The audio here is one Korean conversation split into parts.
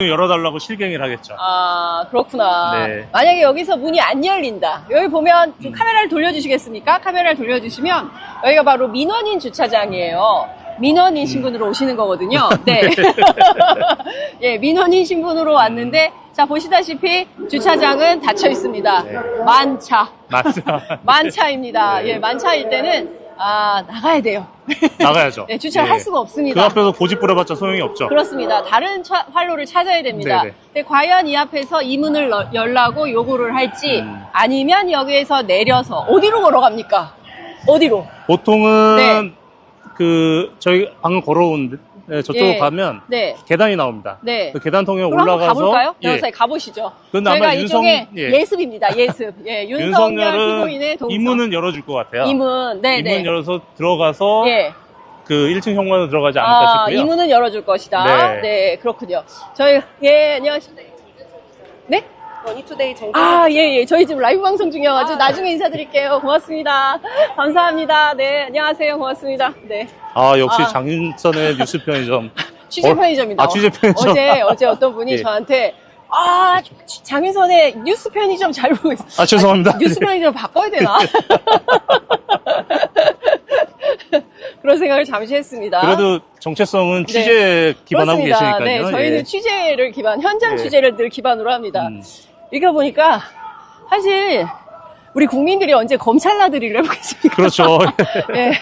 열어달라고 실갱이를 하겠죠. 아, 그렇구나. 네. 만약에 여기서 문이 안 열린다. 여기 보면 좀 카메라를 돌려주시겠습니까? 카메라를 돌려주시면 여기가 바로 민원인 주차장이에요. 민원인 신분으로 오시는 거거든요. 네. 예, 민원인 신분으로 왔는데, 자, 보시다시피 주차장은 닫혀 있습니다. 네. 만차. 맞습니다. 만차입니다. 네. 예, 만차일 때는, 나가야 돼요. 나가야죠. 네, 주차를 예. 할 수가 없습니다. 그 앞에서 고집 부려봤자 소용이 없죠. 그렇습니다. 다른 활로를 찾아야 됩니다. 네네. 근데 과연 이 앞에서 이 문을 열라고 요구를 할지 아니면 여기에서 내려서 어디로 걸어갑니까? 어디로? 보통은 네. 저희 방금 걸어온 저쪽으로 예. 가면 네. 계단이 나옵니다. 네. 그 계단 통해 그럼 한번 올라가서 가볼까요? 예. 여기서 가보시죠. 근데 저희가 아마 이쪽에 예. 예습입니다. 예습. 예, 윤석열 피고인의 동선. 이 문은 열어줄 것 같아요. 이 문, 네, 이 네. 문 열어서 들어가서 예. 그 1층 현관으로 들어가지 않을까 싶고요. 이 문은 열어줄 것이다. 네. 네, 그렇군요. 저희, 예, 안녕하십니까. 네? 머니투데이 정답. 예. 저희 지금 라이브 방송 중이어가지고 나중에 인사드릴게요. 고맙습니다. 감사합니다. 네, 안녕하세요. 고맙습니다. 네. 역시 장윤선의 뉴스 편의점. 취재 편의점이다. 취재 편의점. 어제 어떤 분이 예. 저한테, 장윤선의 뉴스 편의점 잘 보고 있어. 죄송합니다. 뉴스 편의점 바꿔야 되나? 그런 생각을 잠시 했습니다. 그래도 정체성은 취재 기반하고 그렇습니다. 계시니까요. 네, 저희는 예. 취재를 현장 예. 취재를 늘 기반으로 합니다. 이거 보니까 사실 우리 국민들이 언제 검찰 나들이를 해보겠습니까? 그렇죠. 예,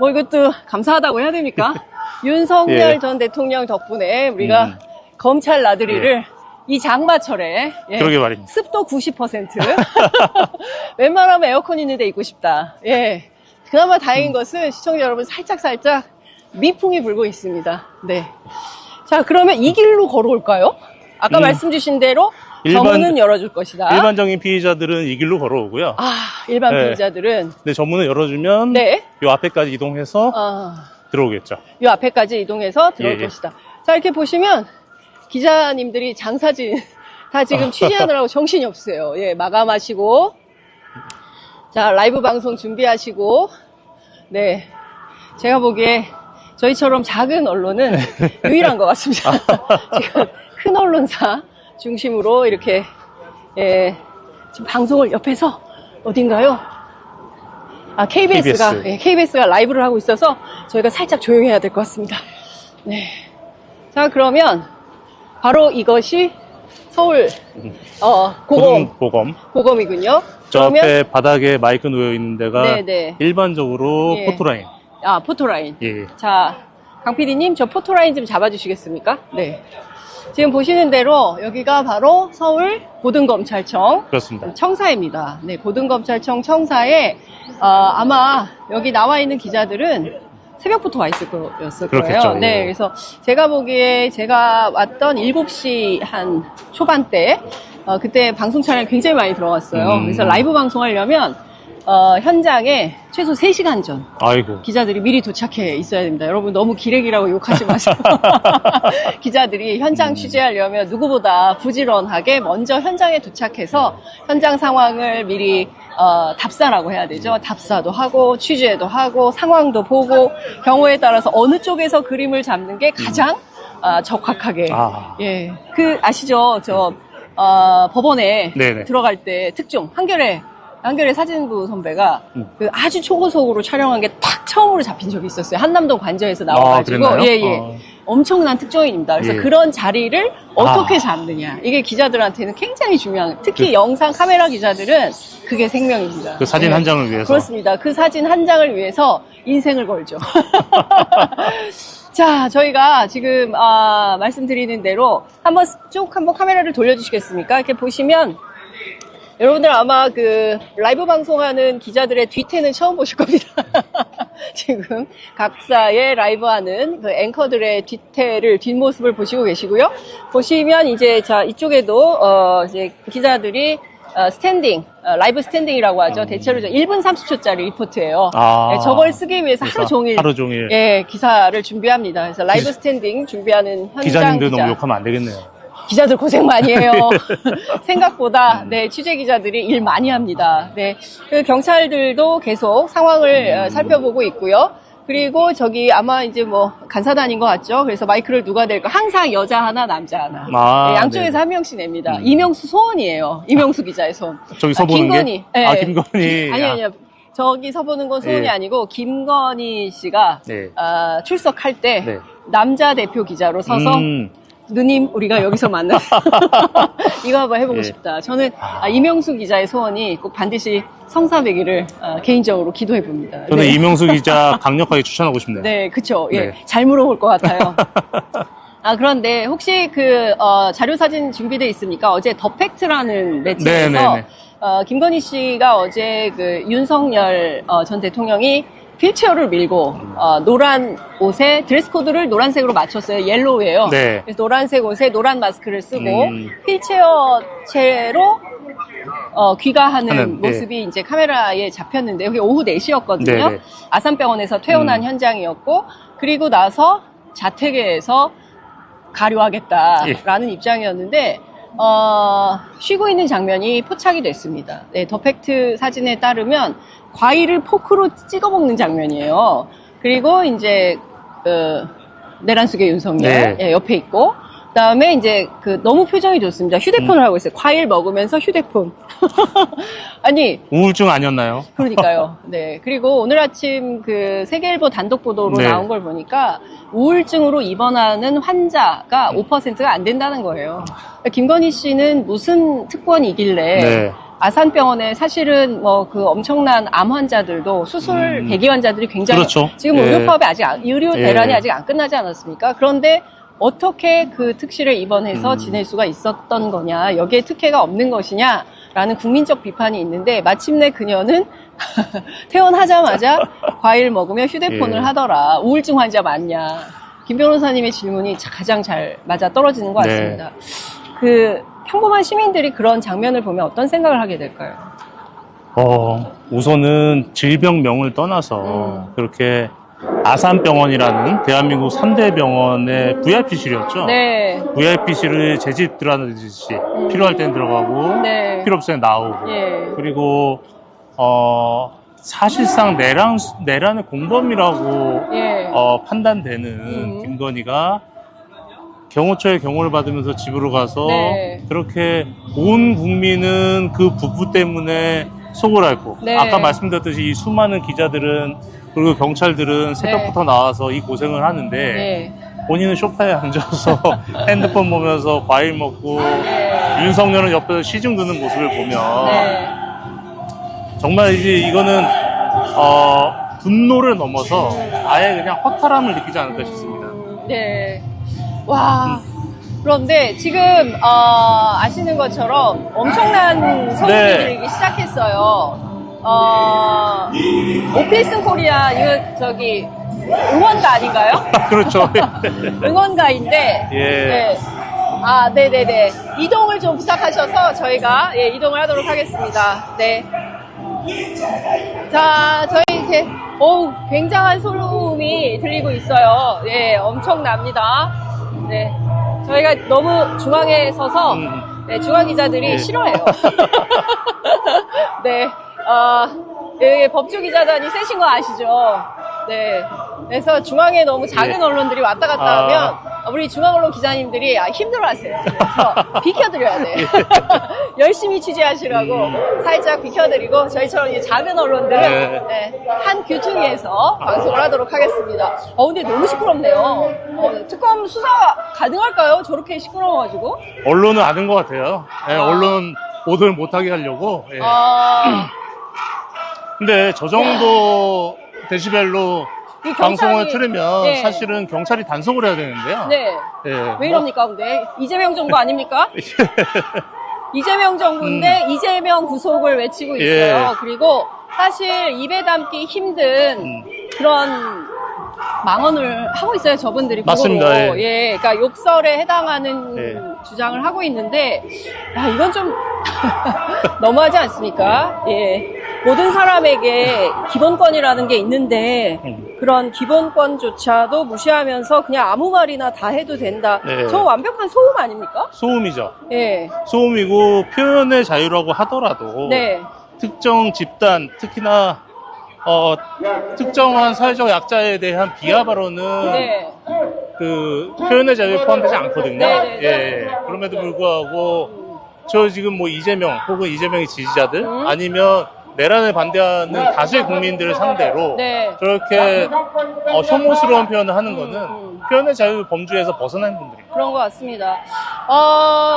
뭐 이것도 감사하다고 해야 됩니까? 윤석열 예. 전 대통령 덕분에 우리가 검찰 나들이를 이 장마철에 그러게 말입니다. 습도 90% 웬만하면 에어컨 있는 데 있고 싶다. 예, 그나마 다행인 것은 시청자 여러분 살짝 미풍이 불고 있습니다. 네. 자, 그러면 이 길로 걸어올까요? 아까 말씀 주신 대로 정문은 열어줄 것이다. 일반적인 피의자들은 이 길로 걸어오고요. 일반 네. 피의자들은 근데 정문을 열어주면 네. 요 앞에까지 이동해서 들어오겠죠. 이 앞에까지 이동해서 들어올 예. 것이다. 자, 이렇게 보시면 기자님들이 장사진 다 지금 취재하느라고 정신이 없어요. 예, 마감하시고 자, 라이브 방송 준비하시고 네, 제가 보기에 저희처럼 작은 언론은 유일한 것 같습니다. 지금 큰 언론사 중심으로 이렇게 지금 방송을 옆에서 어딘가요? KBS가 KBS. KBS가 라이브를 하고 있어서 저희가 살짝 조용해야 될 것 같습니다. 네. 자, 그러면 바로 이것이 서울 고검이군요. 저 앞에 바닥에 마이크 놓여 있는 데가 네네. 일반적으로 예. 포토라인. 포토라인. 예. 자, 강 PD님, 저 포토라인 좀 잡아주시겠습니까? 네. 지금 보시는 대로 여기가 바로 서울 고등검찰청 그렇습니다. 청사입니다. 네, 고등검찰청 청사에 아마 여기 나와 있는 기자들은 새벽부터 와 있을 거였을 그렇겠죠. 거예요. 네, 예. 그래서 제가 보기에 제가 왔던 7시 한 초반대 그때 방송 촬영이 굉장히 많이 들어갔어요. 그래서 라이브 방송하려면 현장에 최소 3시간 전 아이고. 기자들이 미리 도착해 있어야 됩니다. 여러분 너무 기레기라고 욕하지 마세요. 기자들이 현장 취재하려면 누구보다 부지런하게 먼저 현장에 도착해서 현장 상황을 미리 답사라고 해야 되죠. 답사도 하고 취재도 하고 상황도 보고 경우에 따라서 어느 쪽에서 그림을 잡는 게 가장 적확하게 예, 아시죠? 법원에 네네. 들어갈 때 특종 한겨레 사진부 선배가 아주 초고속으로 촬영한 게 딱 처음으로 잡힌 적이 있었어요. 한남동 관저에서 나와가지고. 그랬나요? 예. 엄청난 특종인입니다. 그래서 그런 자리를 어떻게 잡느냐. 이게 기자들한테는 굉장히 중요한, 특히 영상 카메라 기자들은 그게 생명입니다. 그 사진 한 장을 위해서. 그렇습니다. 그 사진 한 장을 위해서 인생을 걸죠. 자, 저희가 지금, 말씀드리는 대로 한번 카메라를 돌려주시겠습니까? 이렇게 보시면, 여러분들 아마 라이브 방송하는 기자들의 뒤태는 처음 보실 겁니다. 지금 각사의 라이브 하는 앵커들의 뒷모습을 보시고 계시고요. 보시면 이제 이쪽에도, 이제 기자들이 스탠딩, 라이브 스탠딩이라고 하죠. 대체로 1분 30초짜리 리포트예요. 네, 저걸 쓰기 위해서 하루 종일. 예, 기사를 준비합니다. 그래서 라이브 스탠딩 준비하는 현장 기자님들 너무 욕하면 안 되겠네요. 기자들 고생 많이 해요. 생각보다, 취재 기자들이 일 많이 합니다. 네. 경찰들도 계속 상황을 살펴보고 있고요. 그리고 저기 아마 이제 뭐 간사단인 것 같죠. 그래서 마이크를 누가 댈까? 항상 여자 하나, 남자 하나. 아, 네, 양쪽에서 네. 한 명씩 냅니다. 이명수 소원이에요. 이명수 기자의 소원. 저기 서보는 김건희. 게? 네. 아, 김건희. 아니요. 저기 서보는 건 소원이 네. 아니고 김건희 씨가 네. 출석할 때 네. 남자 대표 기자로 서서 누님 우리가 여기서 만나 이거 한번 해보고 예. 싶다. 저는 이명수 기자의 소원이 꼭 반드시 성사되기를 개인적으로 기도해 봅니다. 저는 네. 이명수 기자 강력하게 추천하고 싶네요. 네, 그쵸. 예, 네. 잘 물어볼 것 같아요. 그런데 혹시 자료 사진 준비되어 있습니까? 어제 더 팩트라는 매체에서 네네네. 김건희 씨가 어제 윤석열 전 대통령이 휠체어를 밀고 노란 옷에 드레스 코드를 노란색으로 맞췄어요. 옐로우예요. 네. 그래서 노란색 옷에 노란 마스크를 쓰고 휠체어 채로 귀가하는 하는, 모습이 이제 카메라에 잡혔는데 그게 오후 4시였거든요. 네네. 아산병원에서 퇴원한 현장이었고 그리고 나서 자택에서 가료하겠다라는 입장이었는데 쉬고 있는 장면이 포착이 됐습니다. 네, 더 팩트 사진에 따르면 과일을 포크로 찍어 먹는 장면이에요. 그리고 이제 내란 속의 윤석열 네. 예, 옆에 있고 그다음에 이제 너무 표정이 좋습니다. 휴대폰을 하고 있어요. 과일 먹으면서 휴대폰. 아니 우울증 아니었나요? 그러니까요. 네. 그리고 오늘 아침 세계일보 단독 보도로 네. 나온 걸 보니까 우울증으로 입원하는 환자가 5%가 안 된다는 거예요. 김건희 씨는 무슨 특권이길래 네. 아산병원에 사실은 엄청난 암 환자들도 수술 대기 환자들이 굉장히 그렇죠. 지금 예. 의료 파업이 의료 대란이 예. 아직 안 끝나지 않았습니까? 그런데 어떻게 특실에 입원해서 지낼 수가 있었던 거냐, 여기에 특혜가 없는 것이냐라는 국민적 비판이 있는데 마침내 그녀는 퇴원하자마자 과일 먹으며 휴대폰을 예. 하더라. 우울증 환자 맞냐? 김 변호사님의 질문이 가장 잘 맞아 떨어지는 것 같습니다. 평범한 시민들이 그런 장면을 보면 어떤 생각을 하게 될까요? 우선은 질병명을 떠나서 그렇게 아산병원이라는 대한민국 3대 병원의 VIP실이었죠. 네. VIP실을 제 집 들어가듯이 필요할 땐 들어가고 네. 필요 없을 땐 나오고 예. 그리고 사실상 내란의 공범이라고 예. 판단되는 김건희가 경호처의 경호를 받으면서 집으로 가서 네. 그렇게 온 국민은 그 부부 때문에 속을 앓고 네. 아까 말씀드렸듯이 이 수많은 기자들은 그리고 경찰들은 새벽부터 나와서 이 고생을 하는데 네. 본인은 소파에 앉아서 핸드폰 보면서 과일 먹고 윤석열은 옆에서 시중 드는 모습을 보면 네. 정말 이제 이거는 분노를 넘어서 아예 그냥 허탈함을 느끼지 않을까 싶습니다. 네. 와. 그런데 지금 아시는 것처럼 엄청난 소문이 네. 들기 시작했어요. 오필슨 코리아 이거 응원가 아닌가요? 그렇죠. 응원가인데 예. 네. 네네네. 이동을 좀 부탁하셔서 저희가 이동을 하도록 하겠습니다. 네. 자, 저희 이렇게 굉장한 소음이 들리고 있어요. 예, 엄청납니다. 네. 저희가 너무 중앙에 서서 중앙 기자들이 네. 싫어해요. 네. 여기 법조기자단이 세신 거 아시죠? 네. 그래서 중앙에 너무 작은 네. 언론들이 왔다 갔다 하면 우리 중앙언론 기자님들이 힘들어하세요. 그래서 비켜드려야 돼. 열심히 취재하시라고 살짝 비켜드리고 저희처럼 이 작은 언론들은 한 규퉁에서 방송을 하도록 하겠습니다. 근데 너무 시끄럽네요. 특검 수사 가능할까요? 저렇게 시끄러워가지고. 언론은 아는 것 같아요. 예, 언론 보도를 못하게 하려고. 예. 근데 저 정도 데시벨로 이 방송을 틀으면 네. 사실은 경찰이 단속을 해야 되는데요. 네. 예. 왜 이럽니까, 근데? 이재명 정부 아닙니까? 이재명 정부인데 이재명 구속을 외치고 있어요. 예. 그리고 사실 입에 담기 힘든 그런 망언을 하고 있어요, 저분들이. 맞습니다. 그거로. 예. 그러니까 욕설에 해당하는 예. 주장을 하고 있는데, 이건 좀 너무하지 않습니까? 예. 모든 사람에게 기본권이라는 게 있는데, 그런 기본권조차도 무시하면서 그냥 아무 말이나 다 해도 된다. 네. 저 완벽한 소음 아닙니까? 소음이죠. 예. 소음이고 표현의 자유라고 하더라도 네. 특정 집단, 특히나 특정한 사회적 약자에 대한 비하 발언은 네. 그 표현의 자유에 포함되지 않거든요. 네, 네, 예. 그럼에도 불구하고 저 지금 뭐 이재명 혹은 이재명의 지지자들 아니면 내란을 반대하는 다수의 국민들을 상대로 네. 저렇게 혐오스러운 표현을 하는 거는 표현의 자유 범주에서 벗어난 분들입니다. 그런 것 같습니다.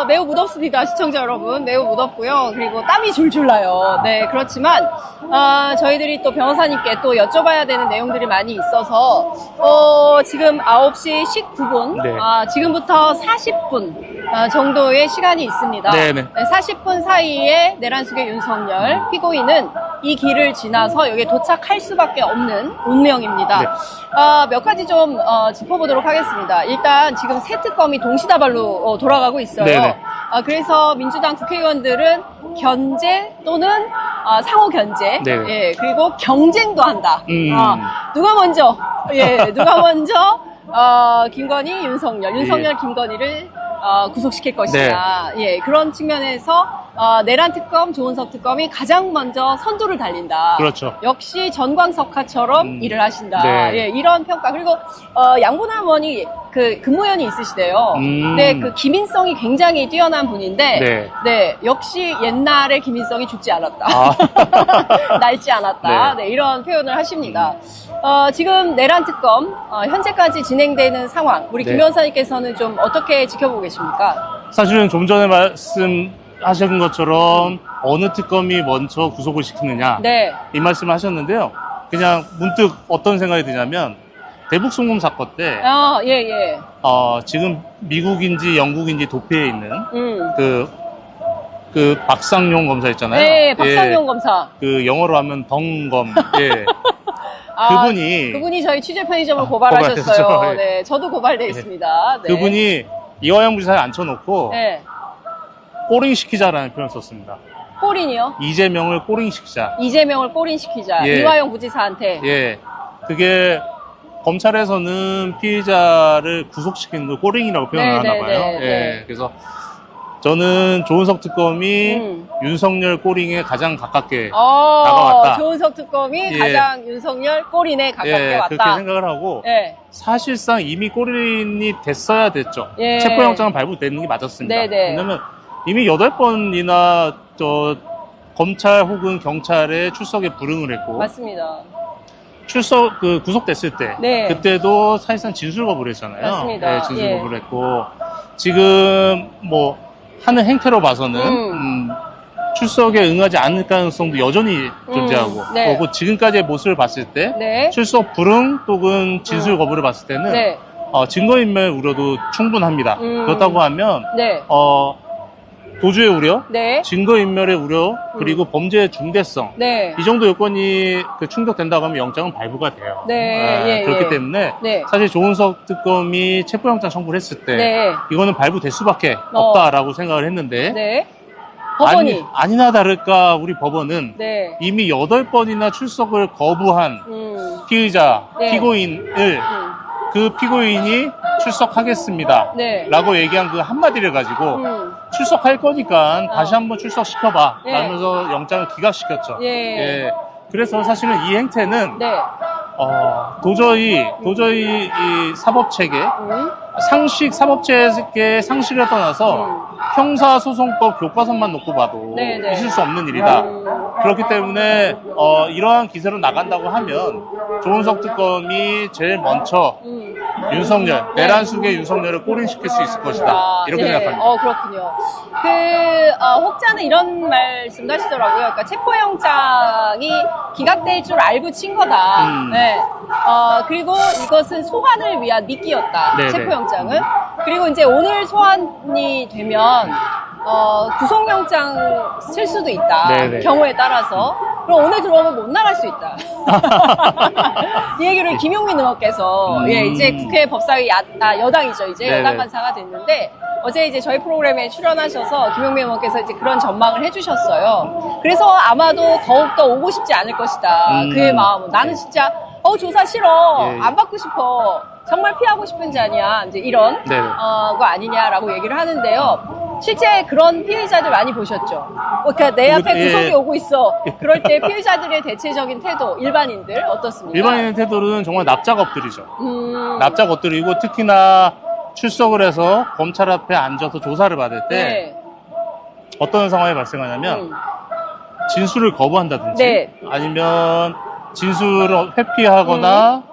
매우 무덥습니다, 시청자 여러분. 매우 무덥고요. 그리고 땀이 줄줄 나요. 네, 그렇지만, 저희들이 또 변호사님께 또 여쭤봐야 되는 내용들이 많이 있어서, 지금 9시 19분, 네. 지금부터 40분 정도의 시간이 있습니다. 네네. 네, 40분 사이에 내란숙의 윤석열 피고인은 이 길을 지나서 여기에 도착할 수밖에 없는 운명입니다. 네. 몇 가지 좀 짚어보도록 하겠습니다. 일단 지금 새 특검이 동시다발로 돌아가고 있어요. 네네. 그래서 민주당 국회의원들은 견제 또는 상호 견제, 네네. 예, 그리고 경쟁도 한다. 누가 먼저 김건희, 윤석열, 김건희를 구속시킬 것이냐. 예, 그런 측면에서 내란 특검, 조은석 특검이 가장 먼저 선두를 달린다. 그렇죠. 역시 전광석화처럼 일을 하신다. 네. 예, 이런 평가. 그리고 양보나 의원이 그 근무연이 있으시대요. 근데 그 기민성이 굉장히 뛰어난 분인데, 네. 네, 역시 옛날에 기민성이 죽지 않았다. 낡지 않았다. 네, 이런 표현을 하십니다. 지금 내란 특검 현재까지 진행되는 상황, 우리 김 네. 변호사님께서는 좀 어떻게 지켜보고 계십니까? 사실은 좀 전에 말씀하신 것처럼 어느 특검이 먼저 구속을 시키느냐 네, 이 말씀을 하셨는데요. 그냥 문득 어떤 생각이 드냐면 대북 송금 사건 때 예. 지금 미국인지 영국인지 도피해 있는 음. 그 박상용 검사 있잖아요. 네, 박상용 예, 검사. 그 영어로 하면 덩검. 예. 그분이 저희 취재 편의점을 고발하셨어요. 고발했죠. 네, 저도 고발돼 있습니다. 네. 그분이 이화영 부지사에 앉혀놓고 네, 꼬링 시키자라는 표현을 썼습니다. 꼬린이요? 이재명을 꼬링 시키자. 이재명을 꼬린시키자. 예. 이화영 부지사한테. 예. 그게 검찰에서는 피의자를 구속시키는 걸 꼬링이라고 표현을 하나 봐요. 예. 그래서 저는 조은석 특검이 윤석열 꼬링에 가장 가깝게 다가왔다. 조은석 특검이 예. 가장 윤석열 꼬린에 가깝게 왔다. 그렇게 생각을 하고 예. 사실상 이미 꼬린이 됐어야 됐죠. 예. 체포영장은 발부되는 게 맞았습니다. 네네. 왜냐면 이미 8번이나 검찰 혹은 경찰에 출석에 불응을 했고 맞습니다. 구속됐을 때 네. 그때도 사실상 진술 거부를 했잖아요. 맞습니다. 네, 진술 예. 거부를 했고 지금 뭐 하는 행태로 봐서는 출석에 응하지 않을 가능성도 여전히 존재하고 네. 그리고 지금까지의 모습을 봤을 때 네. 출석 불응 또는 진술 거부를 봤을 때는 네. 증거인멸 우려도 충분합니다. 그렇다고 하면 네. 도주의 우려, 네. 증거인멸의 우려, 그리고 범죄의 중대성 네. 이 정도 요건이 충족된다고 하면 영장은 발부가 돼요. 네. 예, 그렇기 예. 때문에 네. 사실 조은석 특검이 체포영장 청구를 했을 때 네. 이거는 발부될 수밖에 없다라고 생각을 했는데 네. 법원이. 아니나 다를까 우리 법원은 네. 이미 8번이나 출석을 거부한 피의자, 네. 피고인을 그 피고인이 출석하겠습니다. 네. 라고 얘기한 그 한마디를 가지고 출석할 거니까 다시 한번 출석시켜봐. 예. 라면서 영장을 기각시켰죠. 예. 그래서 사실은 이 행태는 네. 도저히 이 사법체계, 사법체계의 상식을 떠나서 형사소송법 교과서만 놓고 봐도 네, 네. 있을 수 없는 일이다. 그렇기 때문에 이러한 기세로 나간다고 하면 조은석 특검이 제일 먼저 윤석열, 내란숙의 윤석열을 꼬린시킬 수 있을 것이다. 이렇게 생각합니다. 그렇군요. 혹자는 이런 말씀도 하시더라고요. 그러니까 체포영장이 기각될 줄 알고 친 거다. 네. 그리고 이것은 소환을 위한 미끼였다. 네네. 체포영장은. 그리고 이제 오늘 소환이 되면 구속영장 쓸 수도 있다. 네네. 경우에 따라서. 그럼 오늘 들어오면 못 나갈 수 있다. 이 얘기를 김용민 의원께서 이제 국회 법사위 여당이죠. 이제 네네. 여당 간사가 됐는데 어제 이제 저희 프로그램에 출연하셔서 김용민 의원께서 이제 그런 전망을 해주셨어요. 그래서 아마도 더욱더 오고 싶지 않을 것이다. 그의 마음은. 나는 진짜 조사 싫어. 예. 안 받고 싶어. 정말 피하고 싶은 자냐. 이제 이런 네네. 거 아니냐라고 얘기를 하는데요. 실제 그런 피해자들 많이 보셨죠? 그러니까 내 앞에 예. 구속이 오고 있어. 그럴 때 피해자들의 대체적인 태도, 일반인들 어떻습니까? 일반인의 태도는 정말 납작업들이죠. 납작업들이고 특히나 출석을 해서 검찰 앞에 앉아서 조사를 받을 때 네. 어떤 상황이 발생하냐면 진술을 거부한다든지 네. 아니면 진술을 회피하거나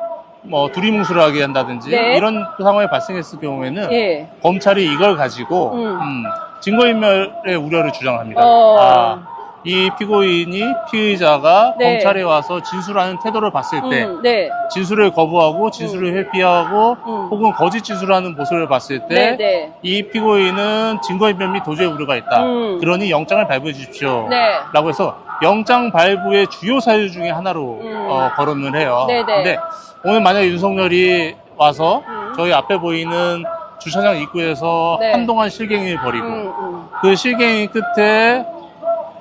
뭐 두리뭉술하게 한다든지 네. 이런 상황이 발생했을 경우에는 예. 검찰이 이걸 가지고 증거인멸의 우려를 주장합니다. 이 피고인이 피의자가 네. 검찰에 와서 진술하는 태도를 봤을 때 네. 진술을 거부하고 진술을 회피하고 혹은 거짓 진술하는 모습을 봤을 때 네. 이 피고인은 증거인멸 및 도주의 우려가 있다. 그러니 영장을 발부해 주십시오. 네. 라고 해서 영장 발부의 주요 사유 중에 하나로 거론을 해요. 네네. 근데 오늘 만약에 윤석열이 와서 저희 앞에 보이는 주차장 입구에서 네. 한동안 실갱이를 벌이고 그 실갱이 끝에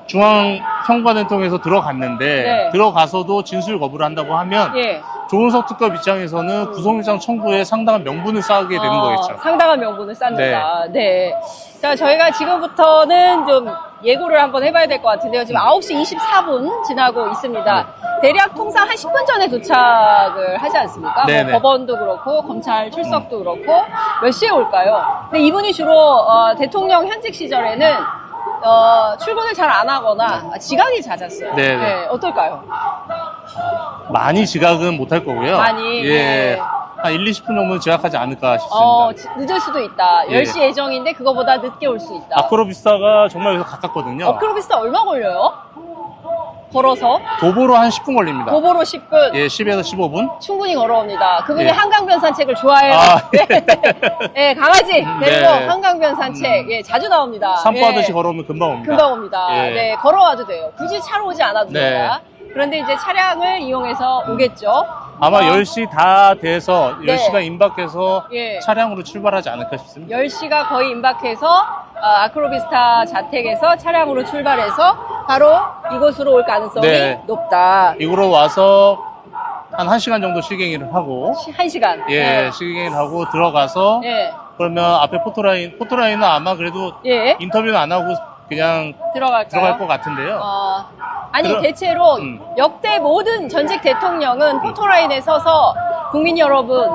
중앙형관을 통해서 들어갔는데 네. 들어가서도 진술 거부를 한다고 하면 예. 조은석 특검 입장에서는 구속영장 청구에 상당한 명분을 쌓게 되는 거겠죠. 상당한 명분을 쌓는다. 네. 자, 저희가 지금부터는 좀 예고를 한번 해봐야 될 것 같은데요. 지금 9시 24분 지나고 있습니다. 대략 통상 한 10분 전에 도착을 하지 않습니까? 네네. 뭐 법원도 그렇고 검찰 출석도 그렇고 몇 시에 올까요? 근데 이분이 주로 대통령 현직 시절에는 출근을 잘 안 하거나 지각이 잦았어요. 네네. 네, 어떨까요? 많이 지각은 못할 거고요. 많이? 예. 네. 한 1, 20분 정도는 지각하지 않을까 싶습니다. 늦을 수도 있다. 예. 10시 예정인데 그거보다 늦게 올 수 있다. 아크로비스타가 정말 여기서 가깝거든요. 어크로비스타 얼마 걸려요? 걸어서? 도보로 한 10분 걸립니다. 도보로 10분? 예, 10에서 15분? 충분히 걸어옵니다. 그분이 예. 한강변 산책을 좋아해요. 네, 강아지 데리고 네. 한강변 산책 예, 자주 나옵니다. 산보하듯이 예. 걸어오면 금방 옵니다. 금방 옵니다. 예. 네, 걸어와도 돼요. 굳이 차로 오지 않아도 네. 됩니다. 그런데 이제 차량을 이용해서 오겠죠. 아마 10시 다 돼서 네. 10시가 임박해서 예. 차량으로 출발하지 않을까 싶습니다. 10시가 거의 임박해서 아크로비스타 자택에서 차량으로 출발해서 바로 이곳으로 올 가능성이 네. 높다. 이구로 와서 한 1시간 정도 실갱이를 하고 1시간. 예, 네. 실갱이를 하고 들어가서 예. 그러면 앞에 포토라인은 아마 그래도 예. 인터뷰는 안 하고 그냥 들어갈까요? 들어갈 것 같은데요. 아니 들어- 대체로 역대 모든 전직 대통령은 포토라인에 서서 국민 여러분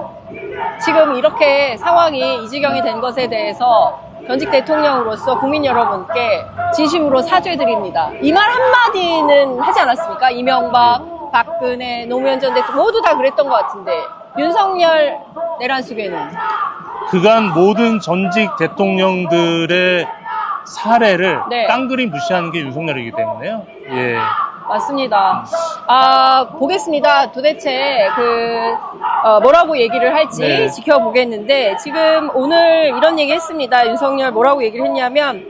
지금 이렇게 상황이 이 지경이 된 것에 대해서 전직 대통령으로서 국민 여러분께 진심으로 사죄드립니다. 이 말 한마디는 하지 않았습니까? 이명박, 박근혜, 노무현 전 대통령 모두 다 그랬던 것 같은데 윤석열 내란 수괴는 그간 모든 전직 대통령들의 사례를 네. 깡그리 무시하는 게 윤석열이기 때문에요. 예. 맞습니다. 보겠습니다. 도대체 뭐라고 얘기를 할지 네. 지켜보겠는데, 지금 오늘 이런 얘기 했습니다. 윤석열 뭐라고 얘기를 했냐면,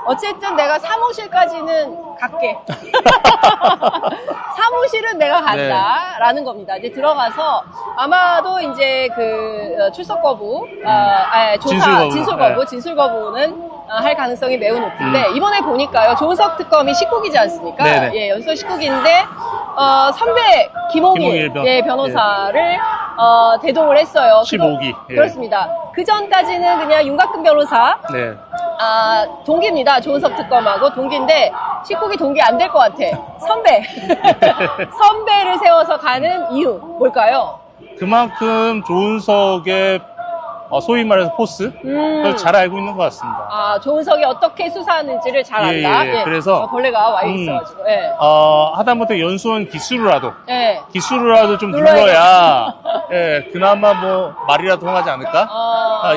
어쨌든 내가 사무실까지는 갈게. 사무실은 내가 간다. 라는 겁니다. 이제 들어가서 아마도 이제 출석 거부, 진술 거부, 네. 진술 거부는 할 가능성이 매우 높은데, 이번에 보니까요, 조은석 특검이 19기지 않습니까? 네네. 예, 연속 19기인데, 선배 김홍일 김홍일 변호사를 대동을 했어요. 15기. 예. 그렇습니다. 그 전까지는 그냥 윤곽근 변호사, 네. 동기입니다. 조은석 특검하고 동기인데 19기 동기 안 될 것 같아. 선배. 선배를 세워서 가는 이유 뭘까요? 그만큼 조은석의 소위 말해서 포스? 그걸 잘 알고 있는 것 같습니다. 조은석이 어떻게 수사하는지를 잘 예, 안다. 예. 그래서 벌레가 와 있어가지고. 예. 하다못해 연수원 기수라도 예. 좀 눌러야겠다. 눌러야 예, 그나마 뭐 말이라도 통하지 않을까?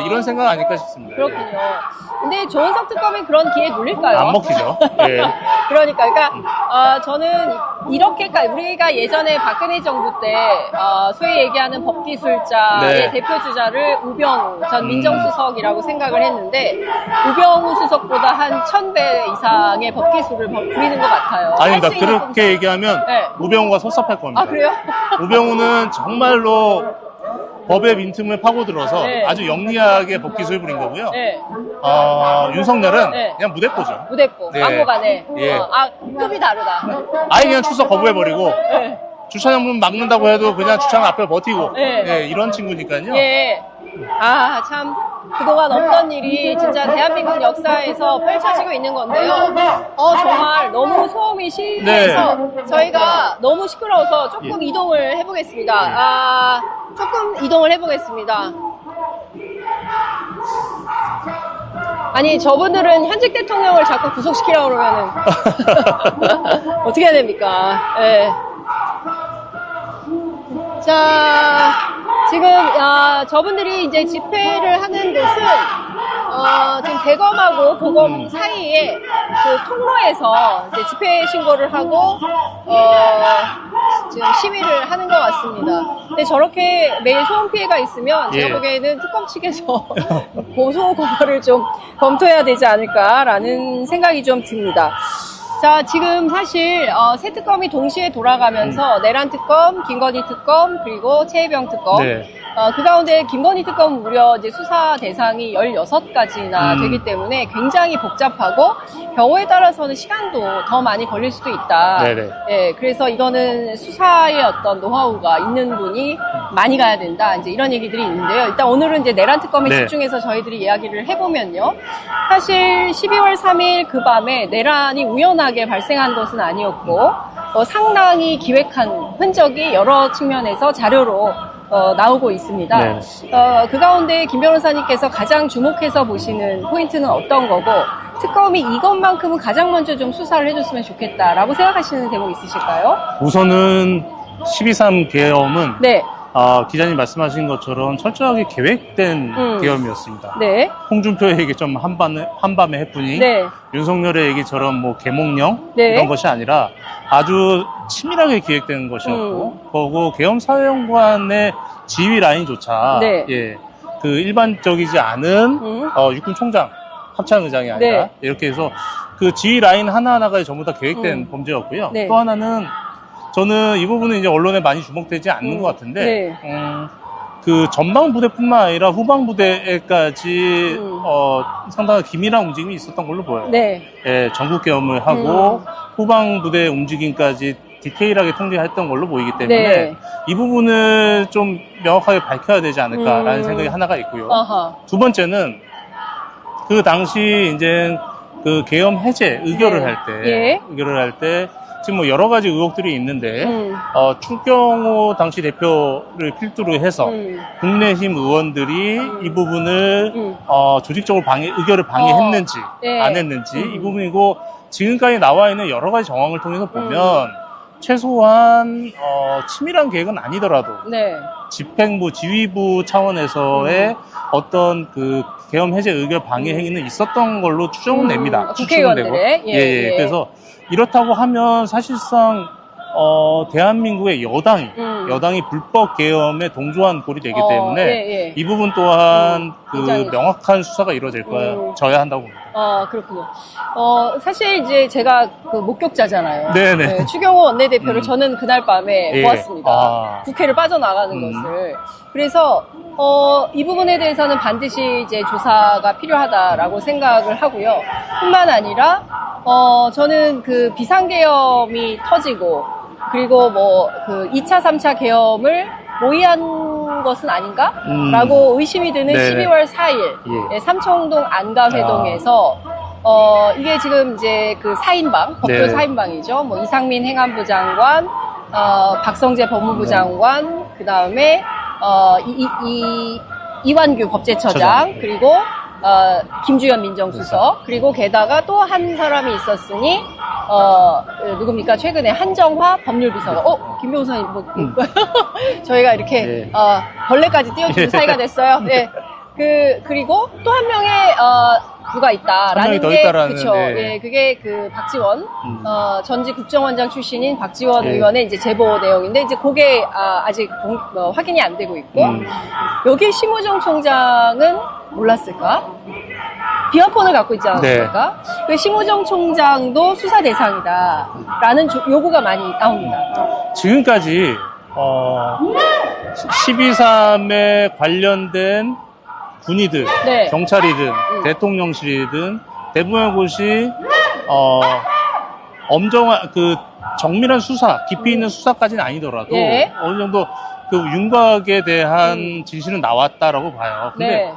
이런 생각 아닐까 싶습니다. 그렇군요. 근데 조은석 특검이 그런 기회에 눌릴까요? 안 먹히죠. 예. 그러니까 저는 이렇게까지 우리가 예전에 박근혜 정부 때 소위 얘기하는 법기술자의 네. 대표 주자를 우병우 전 민정수석이라고 생각을 했는데 우병우 수석보다 한 1000배 이상의 법기술을 부리는 것 같아요. 아닙니다. 할수 있는 그렇게 검사. 얘기하면 네. 우병우가 섭섭할 겁니다. 그래요? 우병우는 정말로 법의 빈틈을 파고들어서 네. 아주 영리하게 법기술 부린 거고요. 네. 윤석열은 네. 그냥 무대뽀죠. 무대뽀 네. 막무가내. 예. 급이 다르다. 아예 그냥 출석 거부해버리고 네. 주차장 문 막는다고 해도 그냥 주차장 앞에 버티고 네. 예, 이런 친구니까요. 예. 아, 참, 그동안 없던 일이 진짜 대한민국 역사에서 펼쳐지고 있는 건데요. 정말 너무 소음이 심해서 저희가 너무 시끄러워서 조금 이동을 해보겠습니다. 조금 이동을 해보겠습니다. 아니, 저분들은 현직 대통령을 자꾸 구속시키라고 그러면은 어떻게 해야 됩니까? 예. 자, 지금 저분들이 이제 집회를 하는 곳은 지금 대검하고 보검 사이에 그 통로에서 이제 집회 신고를 하고 지금 시위를 하는 것 같습니다. 근데 저렇게 매일 소음 피해가 있으면 제가 예. 보기에는 특검 측에서 고소 고발을 좀 검토해야 되지 않을까라는 생각이 좀 듭니다. 자, 지금 사실 새 특검이 동시에 돌아가면서 내란 특검, 김건희 특검, 그리고 최혜병 특검. 네. 그 가운데 김건희 특검은 무려 이제 수사 대상이 16가지나 되기 때문에 굉장히 복잡하고 경우에 따라서는 시간도 더 많이 걸릴 수도 있다. 네네. 예, 그래서 이거는 수사의 어떤 노하우가 있는 분이 많이 가야 된다. 이제 이런 얘기들이 있는데요. 일단 오늘은 이제 내란 특검에 네. 집중해서 저희들이 이야기를 해보면요. 사실 12월 3일 그 밤에 내란이 우연하게 발생한 것은 아니었고 상당히 기획한 흔적이 여러 측면에서 자료로 나오고 있습니다. 네. 그 가운데 김 변호사님께서 가장 주목해서 보시는 포인트는 어떤 거고 특검이 이것만큼은 가장 먼저 좀 수사를 해줬으면 좋겠다라고 생각하시는 대목 있으실까요? 우선은 12.3 계엄은 네. 기자님 말씀하신 것처럼 철저하게 계획된 계엄이었습니다. 네. 홍준표의 얘기 좀 한밤에 했더니 네. 윤석열의 얘기처럼 뭐 계몽령 네. 이런 것이 아니라 아주 치밀하게 기획된 것이었고 그리고 계엄사령관의 지휘 라인조차 네. 예, 그 일반적이지 않은 육군 총장 합참 의장이 아니라 네. 이렇게 해서 그 지휘 라인 하나하나가 전부 다 계획된 범죄였고요. 네. 또 하나는 저는 이 부분은 이제 언론에 많이 주목되지 않는 것 같은데 네. 그 전방 부대뿐만 아니라 후방 부대까지 상당히 기밀한 움직임이 있었던 걸로 보여요. 네. 예, 전국 계엄을 하고 후방 부대 움직임까지 디테일하게 통제했던 걸로 보이기 때문에 네. 이 부분을 좀 명확하게 밝혀야 되지 않을까라는 생각이 하나가 있고요. 아하. 두 번째는 그 당시 이제 그 계엄 해제 의결을 네. 할 때, 예. 의결을 할 때 지금 뭐 여러 가지 의혹들이 있는데 추경호 당시 대표를 필두로 해서 국내힘 의원들이 이 부분을 조직적으로 의결을 방해했는지 네. 안 했는지 이 부분이고 지금까지 나와 있는 여러 가지 정황을 통해서 보면 최소한 치밀한 계획은 아니더라도 네. 집행부, 지휘부 차원에서의 어떤 그 계엄 해제 의결 방해 행위는 있었던 걸로 추정은 됩니다. 추측은 되고. 국회의원들의 예. 그래서 이렇다고 하면 사실상 대한민국의 여당이 불법 계엄에 동조한 꼴이 되기 때문에 예. 이 부분 또한 그 굉장히 명확한 수사가 이루어질 거야 져야 한다고 봅니다. 그렇군요. 사실 이제 제가 그 목격자잖아요. 네네. 네, 추경호 원내대표를 저는 그날 밤에 예. 보았습니다. 국회를 빠져나가는 것을. 그래서, 이 부분에 대해서는 반드시 이제 조사가 필요하다라고 생각을 하고요. 뿐만 아니라, 저는 그 비상계엄이 터지고, 그리고 뭐, 그 2차, 3차 계엄을 모의한 것은 아닌가? 라고 의심이 드는 네네. 12월 4일, 예. 삼청동 안가회동에서, 이게 지금 이제 그 4인방, 법조 네네. 4인방이죠. 뭐 이상민 행안부 장관, 박성재 법무부 장관, 그 다음에, 이완규 법제처장, 그리고, 김주현 민정수석, 그리고 게다가 또 한 사람이 있었으니, 누굽니까? 최근에 한정화 법률비서가, 김 변호사님, 저희가 이렇게, 네. 벌레까지 띄워주는 사이가 됐어요. 네. 그리고 또 한 명의, 누가 한 있다라는 명이 더 게, 있다라는, 그쵸. 네. 예, 그게 그 박지원, 전직 국정원장 출신인 박지원 예. 의원의 이제 제보 내용인데, 이제 그게, 아직 확인이 안 되고 있고, 여기 심우정 총장은 몰랐을까? 비화폰을 갖고 있지 않았습니까? 그 심우정 총장도 수사 대상이다라는 요구가 많이 나옵니다. 지금까지 12.3에 관련된 군이든 네. 경찰이든 대통령실이든 대부분의 곳이 엄정한 그 정밀한 수사, 깊이 있는 수사까지는 아니더라도 예. 어느 정도 그 윤곽에 대한 진실은 나왔다라고 봐요. 근데 네.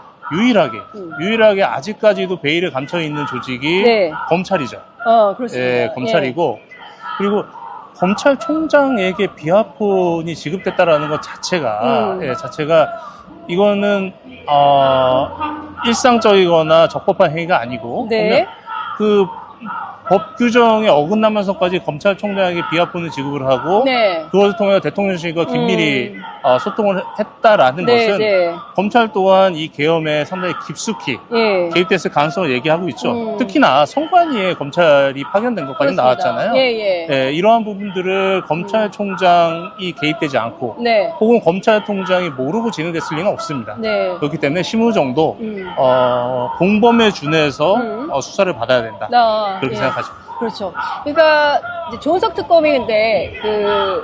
유일하게 아직까지도 베일에 감춰 있는 조직이 네. 검찰이죠. 그렇습니다. 예, 검찰이고 그리고 검찰총장에게 비하폰이 지급됐다라는 것 자체가 이거는 일상적이거나 적법한 행위가 아니고 네. 그 법 규정에 어긋나면서까지 검찰총장에게 비하폰을 지급을 하고 네. 그것을 통해 대통령실과 긴밀히 소통을 했다라는 네, 것은 네. 검찰 또한 이 계엄에 상당히 깊숙이 예. 개입됐을 가능성을 얘기하고 있죠. 특히나 선관위에 검찰이 파견된 것까지 그렇습니다. 나왔잖아요. 예. 예, 이러한 부분들을 검찰총장이 개입되지 않고 네. 혹은 검찰총장이 모르고 진행됐을 리는 없습니다. 네. 그렇기 때문에 심우정도 공범에 준해서 수사를 받아야 된다. 그렇게 예. 생각하죠. 그렇죠. 그러니까 이제 조은석 특검이 근데 그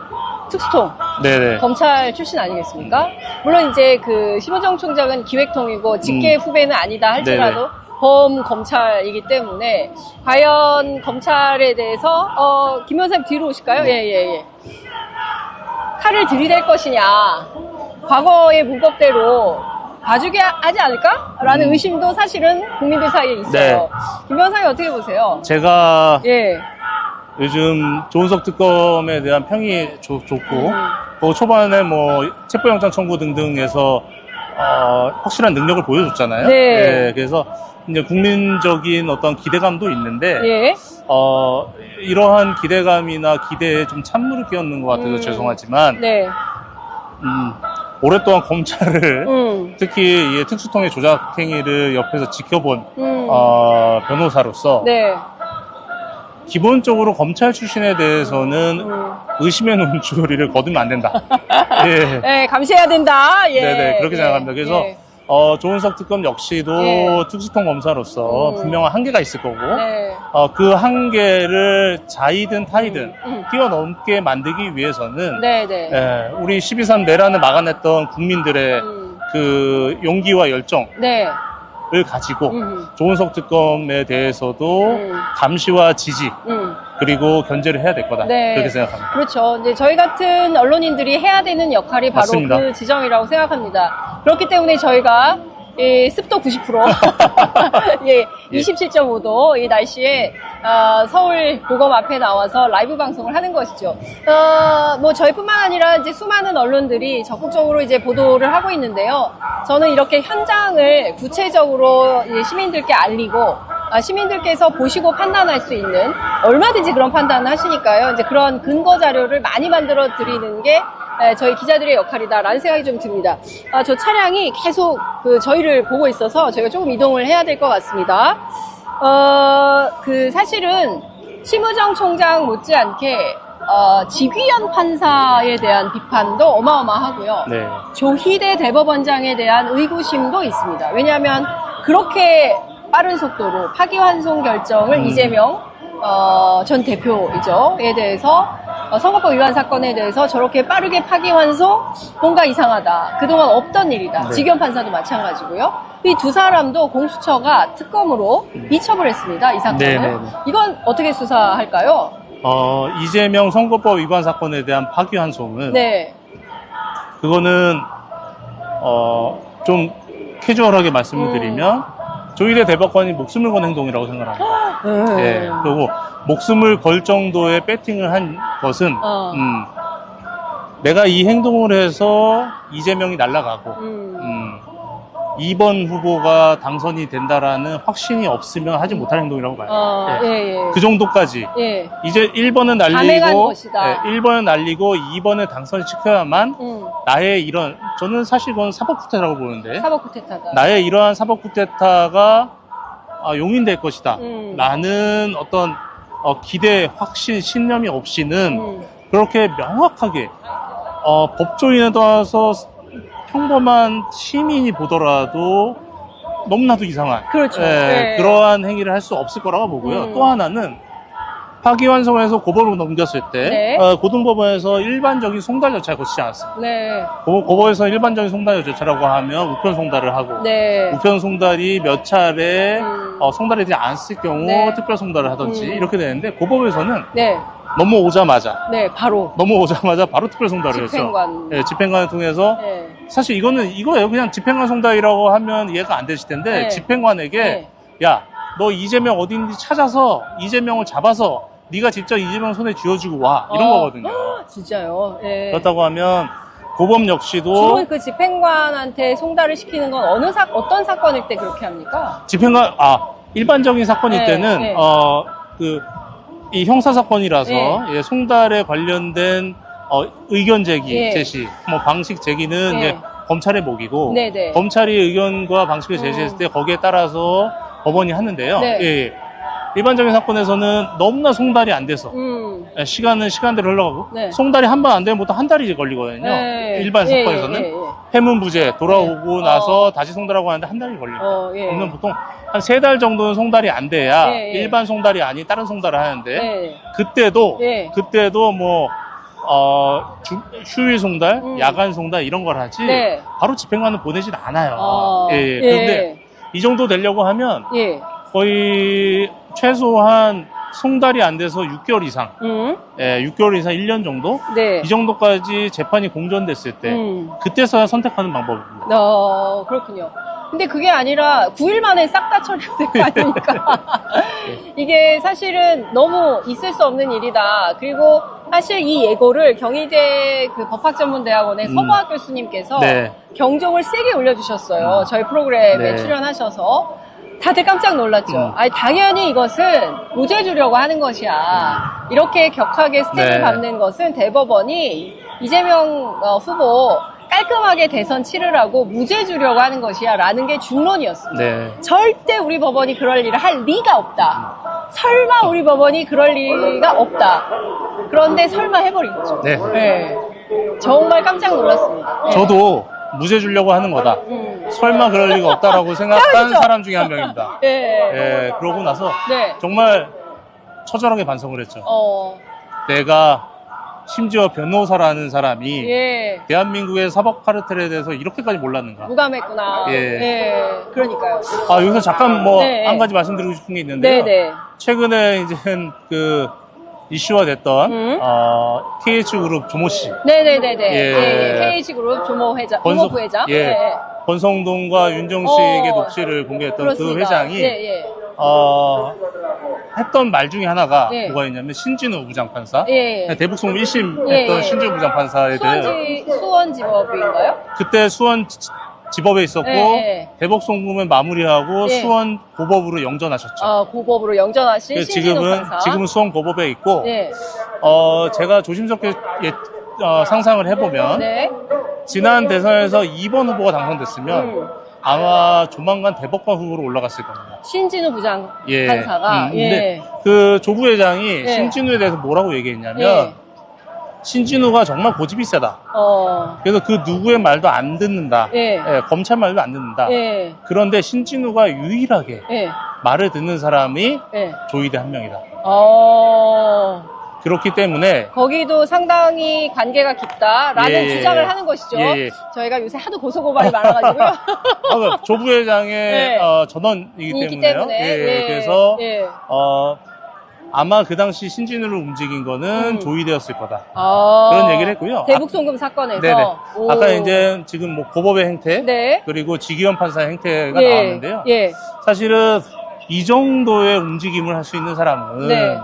특수통 네네. 검찰 출신 아니겠습니까? 물론 이제 그 심우정 총장은 기획통이고 직계 후배는 아니다 할지라도 범 검찰이기 때문에 과연 검찰에 대해서 김 변호사님 뒤로 오실까요? 예. 칼을 들이댈 것이냐, 과거의 문법대로 봐주게 하지 않을까라는 의심도 사실은 국민들 사이에 있어요. 네. 김 변호사님 어떻게 보세요? 제가 예. 요즘 조은석 특검에 대한 평이 좋고 그 초반에 뭐 체포영장 청구 등등에서 확실한 능력을 보여줬잖아요. 네. 예, 그래서 이제 국민적인 어떤 기대감도 있는데 예. 이러한 기대감이나 기대에 좀 찬물을 끼얹는 것 같아서 죄송하지만 네. 오랫동안 검찰을 특히 이 특수통의 조작 행위를 옆에서 지켜본 변호사로서 네. 기본적으로 검찰 출신에 대해서는 의심의 눈초리를 거두면 안 된다. 예. 네, 감시해야 된다. 예. 네네, 그렇게 생각합니다. 그래서 예. 조은석 특검 역시도 특수통 검사로서 분명한 한계가 있을 거고 네. 그 한계를 자이든 타이든 뛰어넘게 만들기 위해서는 네네. 우리 12.3 내란을 막아냈던 국민들의 그 용기와 열정을 네. 가지고 조은석 특검에 대해서도 감시와 지지 그리고 견제를 해야 될 거다. 네. 그렇게 생각합니다. 그렇죠. 이제 저희 같은 언론인들이 해야 되는 역할이 바로 맞습니다. 그 지점이라고 생각합니다. 그렇기 때문에 저희가 습도 90% 예, 27.5도 이 날씨에 서울 고검 앞에 나와서 라이브 방송을 하는 것이죠. 뭐 저희뿐만 아니라 이제 수많은 언론들이 적극적으로 이제 보도를 하고 있는데요. 저는 이렇게 현장을 구체적으로 시민들께 알리고 시민들께서 보시고 판단할 수 있는 얼마든지 그런 판단을 하시니까요. 이제 그런 근거 자료를 많이 만들어 드리는 게 저희 기자들의 역할이다라는 생각이 좀 듭니다. 저 차량이 계속 저희를 보고 있어서 저희가 조금 이동을 해야 될 것 같습니다. 사실은 심우정 총장 못지않게 지귀현 판사에 대한 비판도 어마어마하고요. 네. 조희대 대법원장에 대한 의구심도 있습니다. 왜냐하면 그렇게 빠른 속도로 파기환송 결정을 이재명 전 대표이죠.에 대해서 선거법 위반 사건에 대해서 저렇게 빠르게 파기환송 뭔가 이상하다. 그동안 없던 일이다. 네. 지기현 판사도 마찬가지고요. 이 두 사람도 공수처가 특검으로 이첩을 했습니다. 이 사건을. 네네네. 이건 어떻게 수사할까요? 이재명 선거법 위반 사건에 대한 파기환송은 네. 그거는 좀 캐주얼하게 말씀을 드리면 조희대 대법관이 목숨을 건 행동이라고 생각합니다. 예, 그리고 목숨을 걸 정도의 배팅을 한 것은 내가 이 행동을 해서 이재명이 날아가고 2번 후보가 당선이 된다라는 확신이 없으면 하지 못할 행동이라고 봐요. 그 정도까지. 이제 1번은 날리고, 것이다. 1번은 날리고 2번을 당선시켜야만 나의 이런, 저는 사실 그건 사법 쿠데타라고 보는데, 사법 쿠데타다. 나의 이러한 사법 쿠데타가 용인될 것이다. 라는 어떤 기대, 확신, 신념이 없이는 그렇게 명확하게 법조인에 따라서 평범한 시민이 보더라도 너무나도 이상한 그렇죠. 그러한 행위를 할 수 없을 거라고 보고요. 또 하나는 파기환송해서 고법으로 넘겼을 때 네. 고등법원에서 일반적인 송달 절차를 거치지 않았습니다. 네. 고법에서 일반적인 송달 절차라고 하면 우편 송달을 하고 네. 우편 송달이 몇 차례 송달이 되지 않았을 경우 네. 특별 송달을 하든지 이렇게 되는데 고법에서는 네. 넘어오자마자 네, 바로. 바로 특별 송달을 했죠. 집행관. 네, 집행관을 통해서 네. 사실 이거예요. 그냥 집행관 송달이라고 하면 이해가 안 되실 텐데 네. 집행관에게 네. 야, 너 이재명 어딘지 찾아서 이재명을 잡아서 네가 직접 이재명 손에 쥐어주고 와 이런 거거든요. 진짜요? 네. 그렇다고 하면 고법 역시도 주로 그 집행관한테 송달을 시키는 건 어떤 사건일 때 그렇게 합니까? 집행관 일반적인 사건일 네, 때는 네. 이 형사 사건이라서 네. 예, 송달에 관련된 의견 제기, 네. 제시, 뭐 방식 제기는 네. 이제 검찰의 몫이고 네, 네. 검찰이 의견과 방식을 제시했을 때 거기에 따라서 법원이 하는데요. 네. 예, 일반적인 사건에서는 너무나 송달이 안 돼서 시간은 시간대로 흘러가고 네. 송달이 한 번 안 되면 보통 한 달이 걸리거든요. 네. 일반 예, 사건에서는 예, 예. 해문부재 돌아오고 네. 나서 다시 송달하고 하는데 한 달이 걸립니다. 예. 그러면 보통 한 3달 정도는 송달이 안 돼야 예, 예. 일반 송달이 아닌 다른 송달을 하는데 네. 그때도 뭐 휴일 송달, 야간 송달 이런 걸 하지 네. 바로 집행관은 보내진 않아요. 예. 그런데 이 정도 되려고 하면 예. 거의 최소한 송달이 안 돼서 6개월 이상, 6개월 이상 1년 정도? 네. 이 정도까지 재판이 공전됐을 때 그때서야 선택하는 방법입니다. 그렇군요. 근데 그게 아니라 9일 만에 싹 다 처리될 거 아닙니까? 이게 사실은 너무 있을 수 없는 일이다. 그리고 사실 이 예고를 경희대 그 법학전문대학원의 서보학 교수님께서 네. 경종을 세게 울려주셨어요. 저희 프로그램에 네. 출연하셔서. 다들 깜짝 놀랐죠. 아니, 당연히 이것은 무죄 주려고 하는 것이야. 이렇게 격하게 스텝을 네. 밟는 것은 대법원이 이재명 후보 깔끔하게 대선 치르라고 무죄 주려고 하는 것이야 라는 게 중론이었습니다. 네. 절대 우리 법원이 그럴 일을 할 리가 없다. 설마 우리 법원이 그럴 리가 없다. 그런데 설마 해버린 거죠. 네. 네. 정말 깜짝 놀랐습니다. 네. 저도 무죄 주려고 하는 거다. 설마 그럴 리가 없다라고 생각한 그렇죠. 사람 중에 한 명입니다. 네. 그러고 나서 네. 정말 처절하게 반성을 했죠. 어. 내가 심지어 변호사라는 사람이 예. 대한민국의 사법 카르텔에 대해서 이렇게까지 몰랐는가. 무감했구나. 예. 그러니까요. 여기서 잠깐 뭐 네. 한 가지 말씀드리고 싶은 게 있는데요. 네네. 최근에 이제 그 이슈화 됐던 KH그룹 조모 씨. 네네네네. 예. KH그룹 조모 부회장. 예. 네. 권성동과 윤정식의 녹취를 공개했던 그렇습니다. 그 회장이 예. 했던 말 중에 하나가 예. 뭐가 있냐면 신진우 부장판사, 예. 대북송 1심 예, 했던 예. 신진우 부장판사에 대해 수원지법인가요? 그때 수원 지법에 있었고 예. 대북송금을 마무리하고 예. 수원 고법으로 영전하셨죠. 고법으로 영전하신 그래서 신진우 판사. 지금은 수원 고법에 있고 네. 제가 조심스럽게 상상을 해보면 네. 지난 대선에서 2번 후보가 당선됐으면 아마 조만간 대법관 후보로 올라갔을 겁니다. 신진우 부장 예. 판사가. 근데 그 조 부회장이 예. 신진우에 대해서 뭐라고 얘기했냐면 예. 신진우가 정말 고집이 세다. 그래서 그 누구의 말도 안 듣는다. 예. 검찰 말도 안 듣는다. 예. 그런데 신진우가 유일하게 예. 말을 듣는 사람이 예. 조이대 한 명이다. 그렇기 때문에 거기도 상당히 관계가 깊다라는 예. 주장을 하는 것이죠. 예. 저희가 요새 하도 고소고발이 많아가지고요. 조 부회장의 네. 전원이기 이기 때문에요. 때문에. 예. 예. 그래서 예. 아마 그 당시 신진우를 움직인 거는 조이대였을 거다. 그런 얘기를 했고요. 대북송금 사건에서. 네네. 오. 아까 이제 지금 뭐 고법의 행태, 네. 그리고 지기현 판사의 행태가 예. 나왔는데요. 예. 사실은 이 정도의 움직임을 할 수 있는 사람은 네.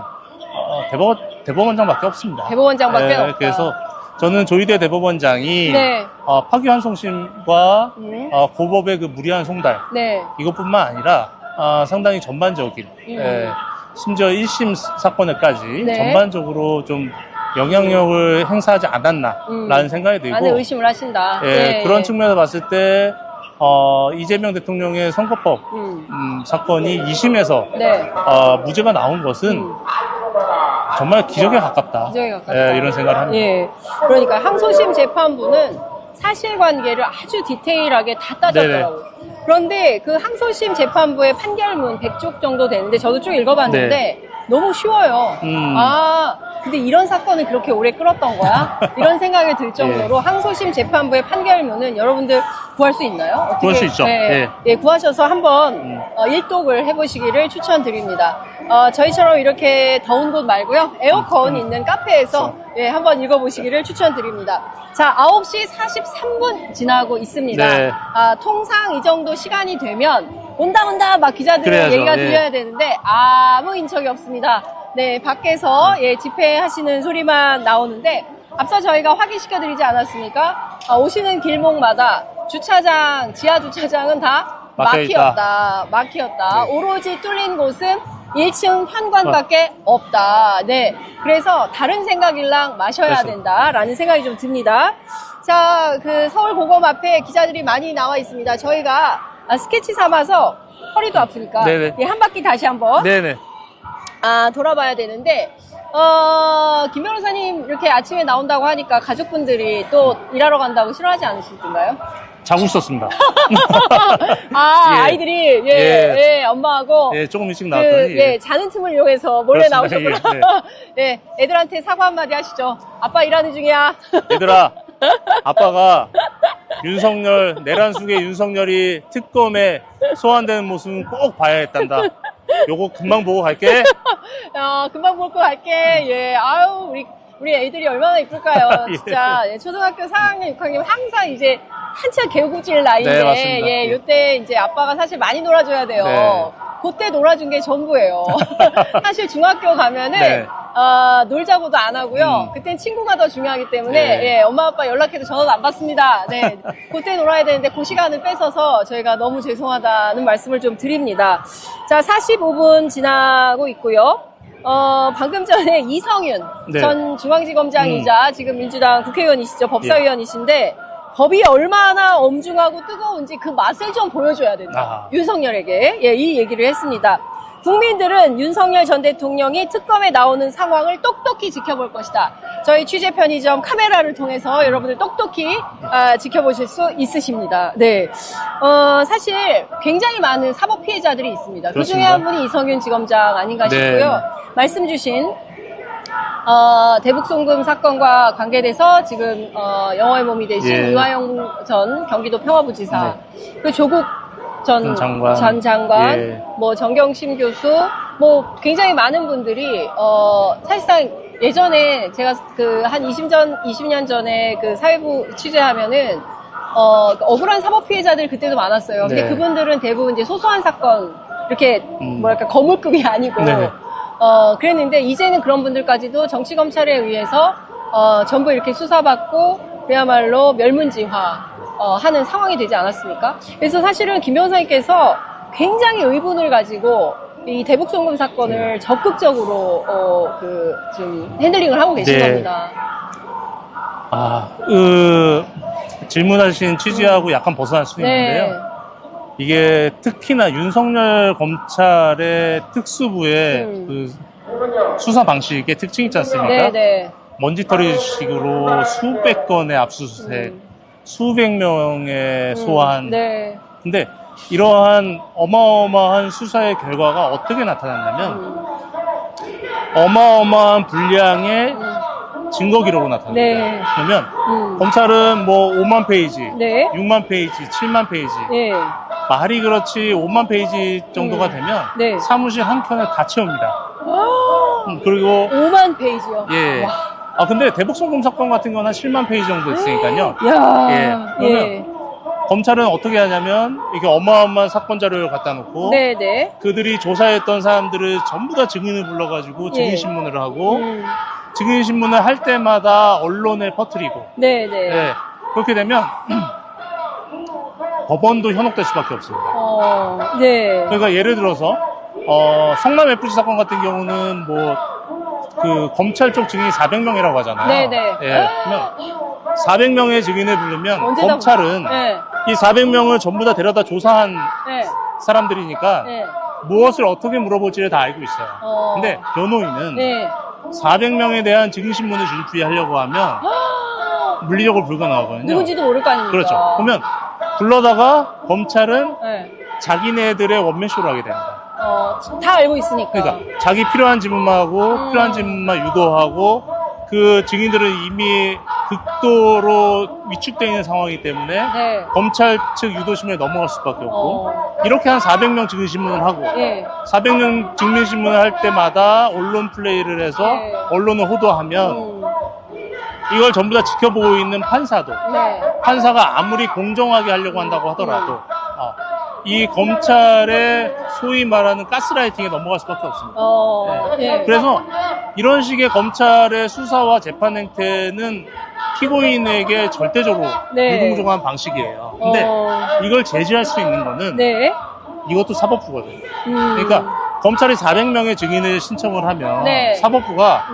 대법원장밖에 없습니다. 대법원장밖에 없다. 그래서 저는 조이대 대법원장이 네. 파기환송심과 고법의 그 무리한 송달 네. 이것뿐만 아니라 상당히 전반적인 심지어 1심 사건에까지 네. 전반적으로 좀 영향력을 행사하지 않았나라는 생각이 들고 많은 의심을 하신다. 그런 측면에서 봤을 때 이재명 대통령의 선거법 사건이 2심에서 네. 무죄가 나온 것은 정말 기적에 가깝다. 기적에 가깝다. 이런 생각을 합니다. 예. 그러니까 항소심 재판부는 사실관계를 아주 디테일하게 다 따졌더라고요. 그런데 그 항소심 재판부의 판결문 100쪽 정도 되는데 저도 쭉 읽어봤는데 네. 너무 쉬워요. 근데 이런 사건을 그렇게 오래 끌었던 거야? 이런 생각이 들 정도로 항소심 재판부의 판결문은 여러분들 구할 수 있나요? 어떻게, 구할 수 있죠. 네, 네, 구하셔서 한번 일독을 해보시기를 추천드립니다. 저희처럼 이렇게 더운 곳 말고요. 에어컨 있는 카페에서 예, 한번 읽어보시기를 추천드립니다. 자, 9시 43분 지나고 있습니다. 네. 통상 이 정도 시간이 되면 온다 막 기자들 그래야죠. 얘기가 예. 들려야 되는데 아무 인척이 없습니다. 네, 밖에서 예, 집회하시는 소리만 나오는데 앞서 저희가 확인시켜드리지 않았습니까? 오시는 길목마다 주차장, 지하 주차장은 다 막히었다. 네. 오로지 뚫린 곳은 1층 현관밖에 없다. 네, 그래서 다른 생각일랑 마셔야 그래서. 된다라는 생각이 좀 듭니다. 자, 그 서울고검 앞에 기자들이 많이 나와 있습니다. 저희가 스케치 삼아서 허리도 아프니까 네네. 예, 한 바퀴 다시 한번 네네. 돌아봐야 되는데 김 변호사님 이렇게 아침에 나온다고 하니까 가족분들이 또 일하러 간다고 싫어하지 않으실까요? 자고 있었습니다. 예. 아이들이 예, 엄마하고 예, 조금 일찍 나왔더니. 예, 자는 틈을 이용해서 몰래 그렇습니다. 나오셨구나. 네, 애들한테 사과 한마디 하시죠. 아빠 일하는 중이야. 얘들아, 아빠가 윤석열, 내란 속의 윤석열이 특검에 소환되는 모습은 꼭 봐야 했단다. 요거 금방 보고 갈게. 금방 볼 거 갈게. 예, 아유, 우리 애들이 얼마나 이쁠까요? 예. 진짜. 예, 초등학교 4학년, 6학년 항상 이제 한참 개구질 나이인데, 네, 맞습니다. 예, 요때 이제 아빠가 사실 많이 놀아줘야 돼요. 네. 그때 놀아준 게 전부예요. 사실 중학교 가면은, 네. 놀자고도 안 하고요. 그땐 친구가 더 중요하기 때문에, 네. 예, 엄마 아빠 연락해도 전화도 안 받습니다. 네. 그때 놀아야 되는데 그 시간을 뺏어서 저희가 너무 죄송하다는 말씀을 좀 드립니다. 자, 45분 지나고 있고요. 방금 전에 이성윤 네. 전 중앙지검장이자 지금 민주당 국회의원이시죠. 법사위원이신데 법이 얼마나 엄중하고 뜨거운지 그 맛을 좀 보여줘야 된다. 윤석열에게 예, 이 얘기를 했습니다. 국민들은 윤석열 전 대통령이 특검에 나오는 상황을 똑똑히 지켜볼 것이다. 저희 취재 편의점 카메라를 통해서 여러분들 똑똑히 지켜보실 수 있으십니다. 네, 사실 굉장히 많은 사법 피해자들이 있습니다. 그 중에 한 분이 이성윤 지검장 아닌가 싶고요. 네. 말씀 주신 대북송금 사건과 관계돼서 지금 영어의 몸이 되신 예. 이화영 전 경기도 평화부지사, 그 조국 전 장관, 예. 뭐 정경심 교수, 뭐 굉장히 많은 분들이 사실상 예전에 제가 그 한 20년 전에 그 사회부 취재하면은 억울한 사법 피해자들 그때도 많았어요. 근데 네. 그분들은 대부분 이제 소소한 사건 이렇게 뭐랄까 거물급이 아니고 네. 그랬는데 이제는 그런 분들까지도 정치 검찰에 의해서 전부 이렇게 수사받고 그야말로 멸문지화 하는 상황이 되지 않았습니까? 그래서 사실은 김 변호사님께서 굉장히 의분을 가지고 이 대북송금 사건을 적극적으로 지금 핸들링을 하고 계신 네. 겁니다. 질문하신 취지하고 약간 벗어날 수 있는데요. 이게 특히나 윤석열 검찰의 특수부의 그 수사 방식의 특징이 있지 않습니까? 네네. 먼지털이식으로 수백 건의 압수수색, 수백 명의 소환. 네. 근데 이러한 어마어마한 수사의 결과가 어떻게 나타났냐면 어마어마한 분량의 증거 기록으로 나타납니다. 네. 그러면 검찰은 뭐 5만 페이지, 네. 6만 페이지, 7만 페이지. 네. 말이 그렇지 5만 페이지 정도가 되면 네. 사무실 한 켠을 다 채웁니다. 그리고 5만 페이지요. 예. 와. 근데 대북송금 사건 같은 건 한 7만 페이지 정도 있으니까요. 야. 예. 그러면 검찰은 어떻게 하냐면 이게 어마어마한 사건 자료를 갖다 놓고 네네. 그들이 조사했던 사람들을 전부 다 증인을 불러가지고 증인신문을 하고 증인신문을 할 때마다 언론에 퍼뜨리고 네네. 네. 그렇게 되면 법원도 현혹될 수밖에 없습니다. 네. 그러니까 예를 들어서 성남 FC 사건 같은 경우는 뭐 그 검찰 쪽 증인이 400명이라고 하잖아요. 네네. 예. 그러면 400명의 증인을 부르면 검찰은 네. 이 400명을 전부 다 데려다 조사한 네. 사람들이니까 네. 무엇을 어떻게 물어볼지를 다 알고 있어요. 근데 변호인은 네. 400명에 대한 증인신문을 준비하려고 하면 물리적으로 불가능하거든요. 누군지도 모를 거 아닙니까? 그렇죠. 그러면 불러다가 검찰은 네. 자기네들의 원맨쇼를 하게 됩니다. 다 알고 있으니까. 그러니까 자기 필요한 질문만 하고 필요한 질문만 유도하고 그 증인들은 이미 극도로 위축되어 있는 상황이기 때문에 네. 검찰 측 유도심에 넘어갈 수밖에 없고 이렇게 한 400명 증인신문을 하고 예. 400명 증인신문을 할 때마다 언론 플레이를 해서 네. 언론을 호도하면 이걸 전부 다 지켜보고 있는 판사도 네. 판사가 아무리 공정하게 하려고 한다고 하더라도 이 검찰의 소위 말하는 가스라이팅에 넘어갈 수밖에 없습니다. 예. 그래서 이런 식의 검찰의 수사와 재판 행태는 피고인에게 절대적으로 네. 불공정한 방식이에요. 근데 이걸 제지할 수 있는 거는 네. 이것도 사법부거든요. 그러니까 검찰이 400명의 증인을 신청을 하면 네. 사법부가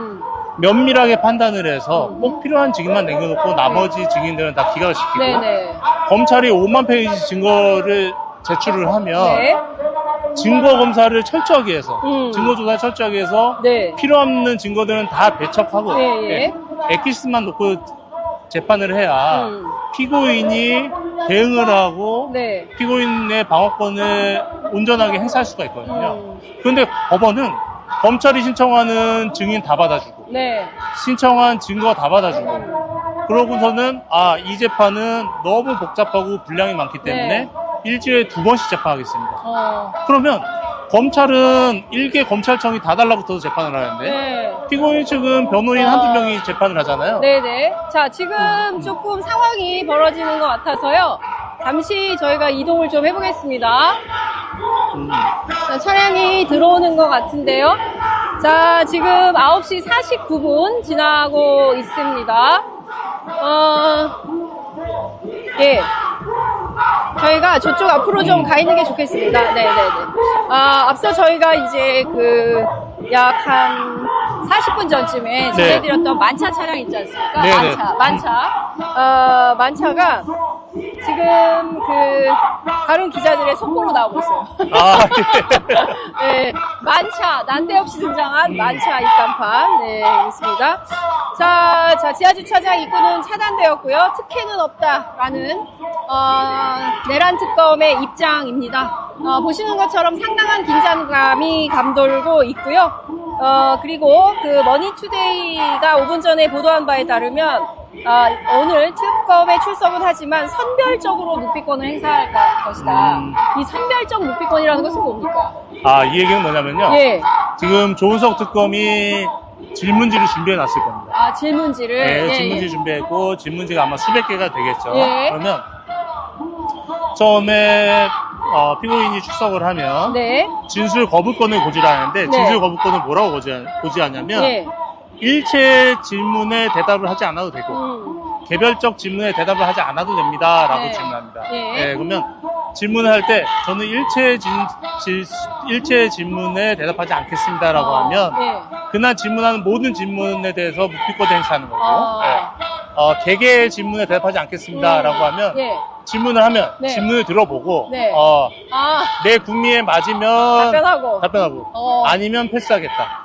면밀하게 판단을 해서 꼭 필요한 증인만 남겨놓고 나머지 증인들은 다 기각을 시키고 네네. 검찰이 5만 페이지 증거를 제출을 하면 네. 증거 검사를 철저하게 해서 증거 조사를 철저하게 해서 네. 필요 없는 증거들은 다 배척하고 예. 엑기스만 놓고 재판을 해야 피고인이 대응을 하고 네. 피고인의 방어권을 온전하게 행사할 수가 있거든요. 그런데 법원은 검찰이 신청하는 증인 다 받아주고 네. 신청한 증거 다 받아주고 그러고서는 이 재판은 너무 복잡하고 분량이 많기 때문에 네. 일주일에 2번씩 재판하겠습니다. 그러면 검찰은 일개 검찰청이 다 달라붙어서 재판을 하는데 네. 피고인 측은 변호인 한두 명이 재판을 하잖아요. 네네. 자, 지금 조금 상황이 벌어지는 것 같아서요. 잠시 저희가 이동을 좀 해보겠습니다. 자, 차량이 들어오는 것 같은데요. 자, 지금 9시 49분 지나고 있습니다. 예. 저희가 저쪽 앞으로 좀 가 있는 게 좋겠습니다. 네네네. 앞서 저희가 이제 약 한 40분 전쯤에 전해드렸던 만차 차량 있지 않습니까? 네네. 만차가 지금 다른 기자들의 속보로 나오고 있어요. 네, 만차, 난데없이 등장한 만차 입간판. 네, 있습니다. 자, 지하주차장 입구는 차단되었고요. 특혜는 없다라는, 내란 특검의 입장입니다. 보시는 것처럼 상당한 긴장감이 감돌고 있고요. 그리고 머니투데이가 5분 전에 보도한 바에 따르면, 오늘 특검에 출석은 하지만 선별적으로 묵비권을 행사할 것이다. 이 선별적 묵비권이라는 것은 뭡니까? 이 얘기는 뭐냐면요. 예. 지금 조은석 특검이 질문지를 준비해 놨을 겁니다. 질문지를? 네, 질문지 준비했고, 질문지가 아마 수백 개가 되겠죠. 예. 그러면, 처음에, 피고인이 출석을 하면, 네. 진술 거부권을 고지하는데, 네. 진술 거부권을 뭐라고 고지하냐면, 예. 일체 질문에 대답을 하지 않아도 되고, 개별적 질문에 대답을 하지 않아도 됩니다. 라고 네. 질문합니다. 예. 그러면, 질문을 할 때, 저는 일체 질문에 대답하지 않겠습니다. 라고 하면, 예. 그날 질문하는 모든 질문에 대해서 묵비권 행사하는 거고, 아. 개개의 질문에 대답하지 않겠습니다. 라고 하면, 예. 질문을 하면, 네. 질문을 들어보고, 네. 내 국미에 맞으면, 답변하고. 아니면 패스하겠다.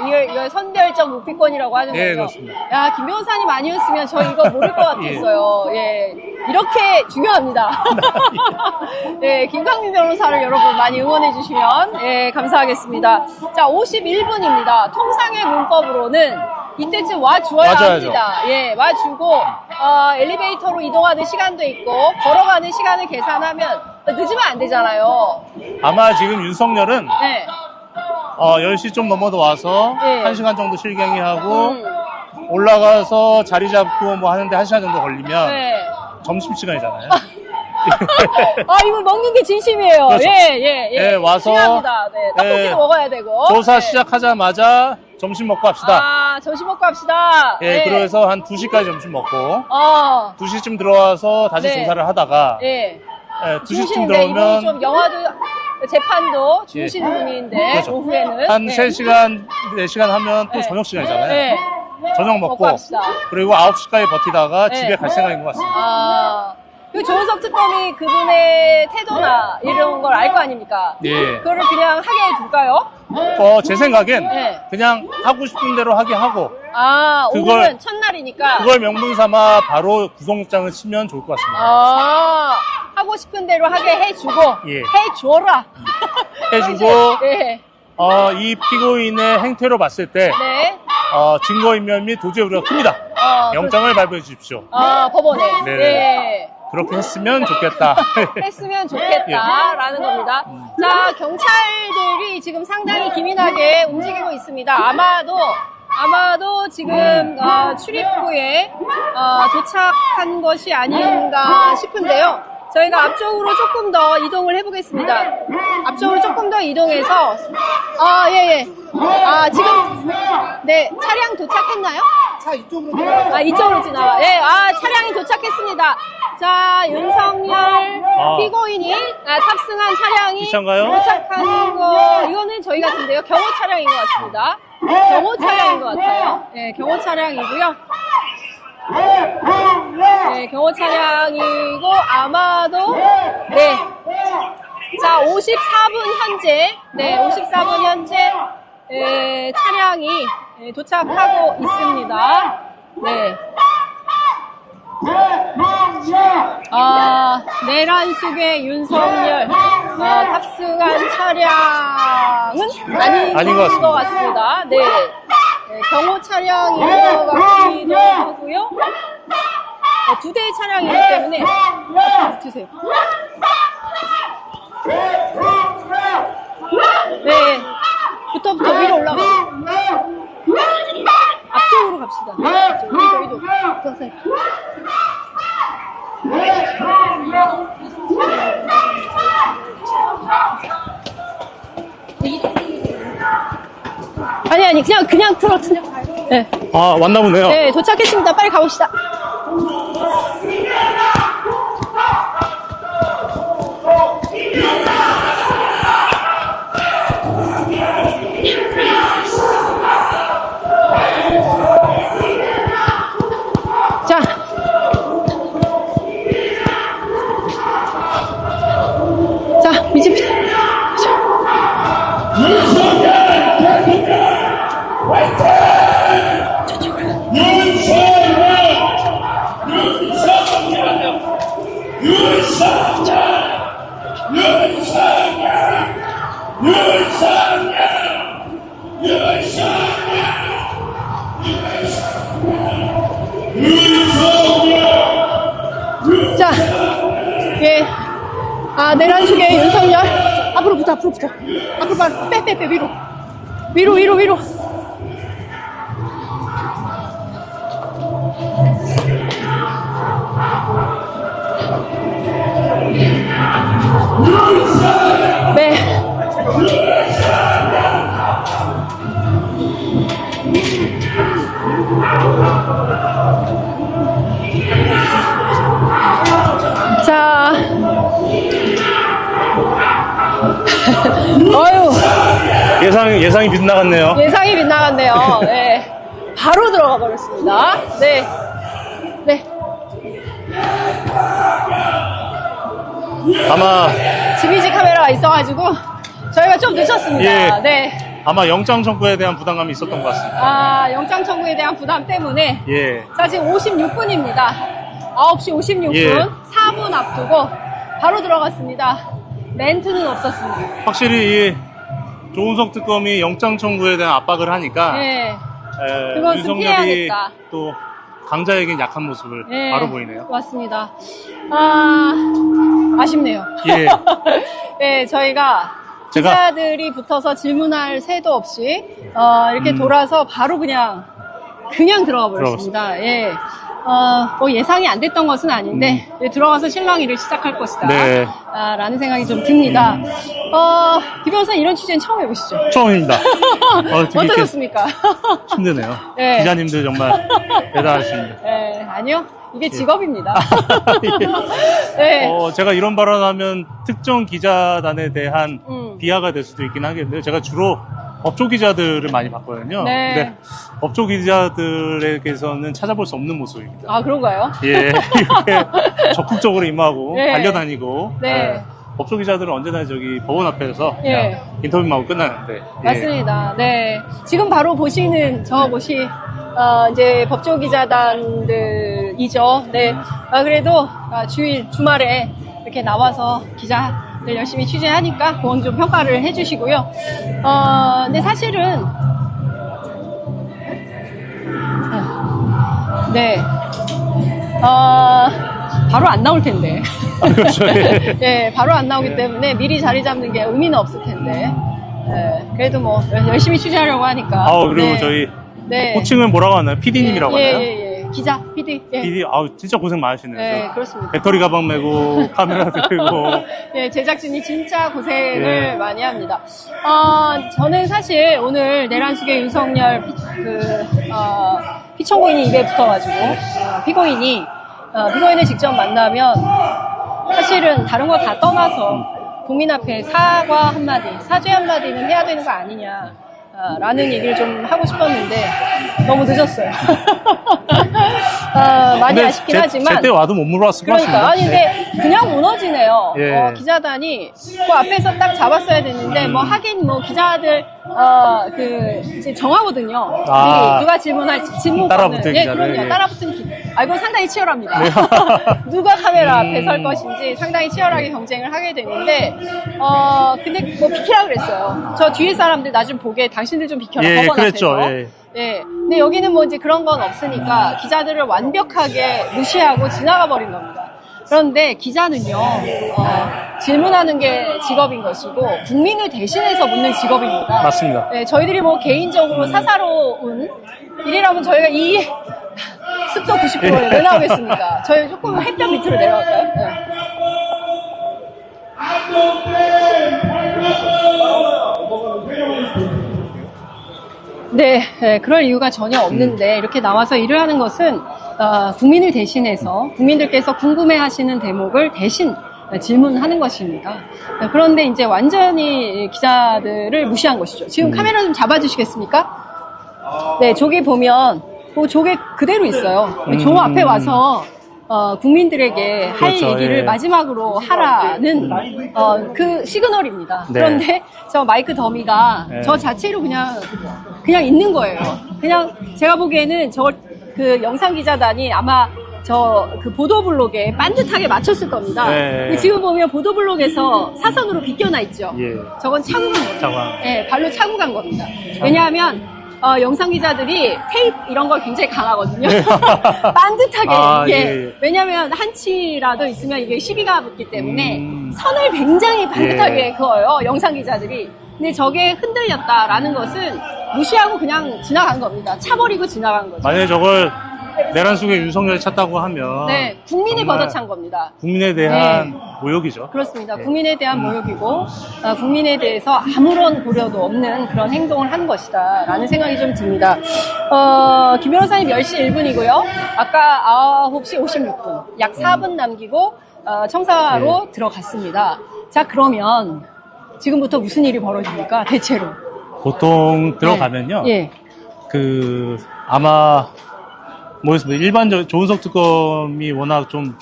이걸 선별적 묵비권이라고 하는 거죠. 네, 그렇습니다. 야, 김 변호사님 아니었으면 저 이거 모를 것 같았어요. 예. 이렇게 중요합니다. 네, 김강민 변호사를 여러분 많이 응원해 주시면, 예, 감사하겠습니다. 자, 51분입니다. 통상의 문법으로는 이때쯤 와주어야 와줘야죠. 합니다. 예, 와주고, 엘리베이터로 이동하는 시간도 있고, 걸어가는 시간을 계산하면 늦으면 안 되잖아요. 아마 지금 윤석열은, 네. 10시 좀 넘어도 와서, 네. 1시간 정도 실갱이하고, 올라가서 자리 잡고 뭐 하는데 1시간 정도 걸리면, 네. 점심시간이잖아요. 이거 먹는 게 진심이에요. 그렇죠. 예. 와서, 중요합니다. 네, 떡볶이도 먹어야 되고. 조사 네. 시작하자마자 점심 먹고 합시다. 점심 먹고 합시다. 예, 그래서 한 2시까지 점심 먹고, 2시쯤 들어와서 다시 네. 조사를 하다가, 예. 2시쯤 주무시는데 이분이 들어오면, 좀 영화도 재판도 주무시는 분인데 그렇죠. 오후에는 한 네. 3시간, 4시간 하면 또 네. 저녁 시간이잖아요. 네. 저녁 먹고 먹고, 합시다. 그리고 9시까지 버티다가 네. 집에 갈 생각인 것 같습니다. 그 조은석 특검이 그분의 태도나 이런 걸 알 거 아닙니까? 예. 그거를 그냥 하게 둘까요? 제 생각엔 네. 그냥 하고 싶은 대로 하게 하고, 오늘은 첫날이니까. 그걸 명분 삼아 바로 구속영장을 치면 좋을 것 같습니다. 하고 하고 싶은 대로 하게 해주고, 예. 해줘라. 해주고, 네. 이 피고인의 행태로 봤을 때, 네. 증거인멸 및 도주의 우려가 큽니다. 영장을 발부해 주십시오. 법원에. 네네. 네. 그렇게 했으면 좋겠다. 했으면 좋겠다라는 겁니다. 자, 경찰들이 지금 상당히 기민하게 움직이고 있습니다. 아마도 지금 출입구에 도착한 것이 아닌가 싶은데요. 저희가 앞쪽으로 조금 더 이동을 해보겠습니다. 앞쪽으로 조금 더 이동해서 예. 지금 네 차량 도착했나요? 차 이쪽으로 들어가서 이쪽으로 지나와. 예, 차량이 도착했습니다. 자, 윤석열 피고인이 탑승한 차량이 이 차인가요? 도착하는 거, 이거는 저희 같은데요. 경호 차량인 것 같습니다. 경호 차량인 것 같아요. 네, 경호 차량이고요. 네, 경호 차량이고, 아마도, 네. 자, 54분 현재, 네, 54분 현재, 차량이 도착하고 있습니다. 네. 내란숙의 윤석열 탑승한 차량은 아닌 것 같습니다. 네. 경호 차량인 것 같기도 하고요. 두 대의 차량이기 때문에 앞으로 주세요. 네. 부터 위로 올라가요. 앞쪽으로 갑시다. 이도. 아니, 그냥 틀어. 네. 왔나 보네요. 네, 도착했습니다. 빨리 가봅시다. 자, 미집시다. 자, 예. 내란숙의 윤석열. 앞으로 붙어. 앞으로 빼, 위로. 네. 자. 예상이 빗나갔네요. 예상이 빗나갔네요. 네. 바로 들어가 버렸습니다. 네. 아마 지미지 카메라가 있어가지고 저희가 좀 늦었습니다. 예. 네. 아마 영장 청구에 대한 부담감이 있었던 것 같습니다. 영장 청구에 대한 부담 때문에. 예. 자, 지금 56분입니다. 9시 56분. 예. 4분 앞두고 바로 들어갔습니다. 멘트는 없었습니다. 확실히 이 조은석 특검이 영장 청구에 대한 압박을 하니까 네. 그것은 윤석열이 피해야겠다. 또 강자에겐 약한 모습을 네. 바로 보이네요. 맞습니다. 아쉽네요. 예. 네, 저희가 기자들이 붙어서 질문할 새도 없이 이렇게 돌아서 바로 그냥 들어가 버렸습니다. 예. 뭐 예상이 안 됐던 것은 아닌데 들어가서 실랑이를 시작할 것이다. 네. 라는 생각이 좀 듭니다. 김 변호사님 이런 취재는 처음 해보시죠? 처음입니다. 되게 어떠셨습니까? 힘드네요. 네. 기자님들 정말 대단하십니다. 네, 아니요. 이게 직업입니다. 네. 제가 이런 발언하면 특정 기자단에 대한 비하가 될 수도 있긴 하겠는데요. 제가 주로 법조 기자들을 많이 봤거든요. 네. 근데 법조 기자들에게서는 찾아볼 수 없는 모습입니다. 그런가요? 예, 이렇게 적극적으로 임하고 네. 달려다니고. 네. 법조 기자들은 언제나 저기 법원 앞에서 그냥 인터뷰만 하고 끝나는데. 맞습니다. 네. 지금 바로 보시는 저곳이 이제 법조 기자단들이죠. 네. 그래도 주말에 이렇게 나와서 기자들 열심히 취재하니까 그건 좀 평가를 해주시고요. 근데 사실은 네, 바로 안 나올 텐데. 그렇죠. 예. 네, 바로 안 나오기 때문에 미리 자리 잡는 게 의미는 없을 텐데. 네, 그래도 뭐 열심히 취재하려고 하니까. 그리고 네. 저희 네. 호칭은 뭐라고 하나요? PD님이라고 하나요? 예. 기자, PD. 예. PD, 진짜 고생 많으시네요. 네, 그렇습니다. 배터리 가방 메고 카메라 들고. 네, 제작진이 진짜 고생을 예. 많이 합니다. 저는 사실 오늘 내란숙의 윤석열 피청구인이 입에 붙어가지고 피고인을 직접 만나면 사실은 다른 거 다 떠나서 국민 앞에 사과 한마디, 사죄 한마디는 해야 되는 거 아니냐. 라는 얘기를 좀 하고 싶었는데 너무 늦었어요. 많이 아쉽긴 하지만 제때 와도 못 물어봤을 것 그러니까 같습니다. 아니 근데 그냥 무너지네요. 예. 기자단이 그 앞에서 딱 잡았어야 되는데 뭐 하긴 뭐 기자들 이제 정하거든요. 미리 누가 질문할지 질문권을. 따라붙은 예, 기자를, 그럼요. 예. 따라붙은 이건 상당히 치열합니다. 누가 카메라 앞에 설 것인지 상당히 치열하게 경쟁을 하게 되는데 근데 뭐 비키라 그랬어요. 저 뒤에 사람들 나 좀 보게 당신들 좀 비켜라. 예, 법원 그랬죠. 앞에서. 예. 네. 근데 여기는 뭐 이제 그런 건 없으니까 기자들을 완벽하게 무시하고 지나가 버린 겁니다. 그런데 기자는요, 질문하는 게 직업인 것이고, 국민을 대신해서 묻는 직업입니다. 맞습니다. 네, 저희들이 뭐 개인적으로 사사로운 일이라면 저희가 이 습도 90%를 왜 나오겠습니까? 저희 조금 햇볕 밑으로 내려갈까요? 네. 네, 그럴 이유가 전혀 없는데 이렇게 나와서 일을 하는 것은 국민을 대신해서 국민들께서 궁금해하시는 대목을 대신 질문하는 것입니다. 그런데 이제 완전히 기자들을 무시한 것이죠. 지금 카메라 좀 잡아주시겠습니까? 네, 저기 보면 저게 그대로 있어요. 저 앞에 와서 국민들에게 할 그렇죠, 얘기를 예. 마지막으로 하라는 그 시그널입니다. 네. 그런데 저 마이크 더미가 네. 저 자체로 그냥 있는 거예요. 그냥 제가 보기에는 그 영상기자단이 아마 그 보도블록에 반듯하게 맞췄을 겁니다. 네. 근데 지금 보면 보도블록에서 사선으로 비껴나 있죠. 예. 저건 차고 간 겁니다. 차고. 네, 발로 차고 간 겁니다. 왜냐하면 영상 기자들이 테이프 이런 걸 굉장히 강하거든요. 반듯하게 이게 예. 왜냐하면 한치라도 있으면 이게 시비가 붙기 때문에 선을 굉장히 반듯하게 예. 그어요. 영상 기자들이. 근데 저게 흔들렸다라는 것은 무시하고 그냥 지나간 겁니다. 차버리고 지나간 거죠. 만약에 저걸 내란 속에 윤석열이 찼다고 하면 네, 국민이 정말 걷어찬 겁니다. 국민에 대한 네. 모욕이죠. 그렇습니다. 국민에 대한 모욕이고 국민에 대해서 아무런 고려도 없는 그런 행동을 한 것이다 라는 생각이 좀 듭니다. 김 변호사님 10시 1분이고요. 아까 9시 56분 약 4분 남기고 청사로 들어갔습니다. 자, 그러면 지금부터 무슨 일이 벌어집니까? 대체로. 보통 들어가면요. 예. 아마 뭐였습니다. 일반적 조은석 특검이 워낙 좀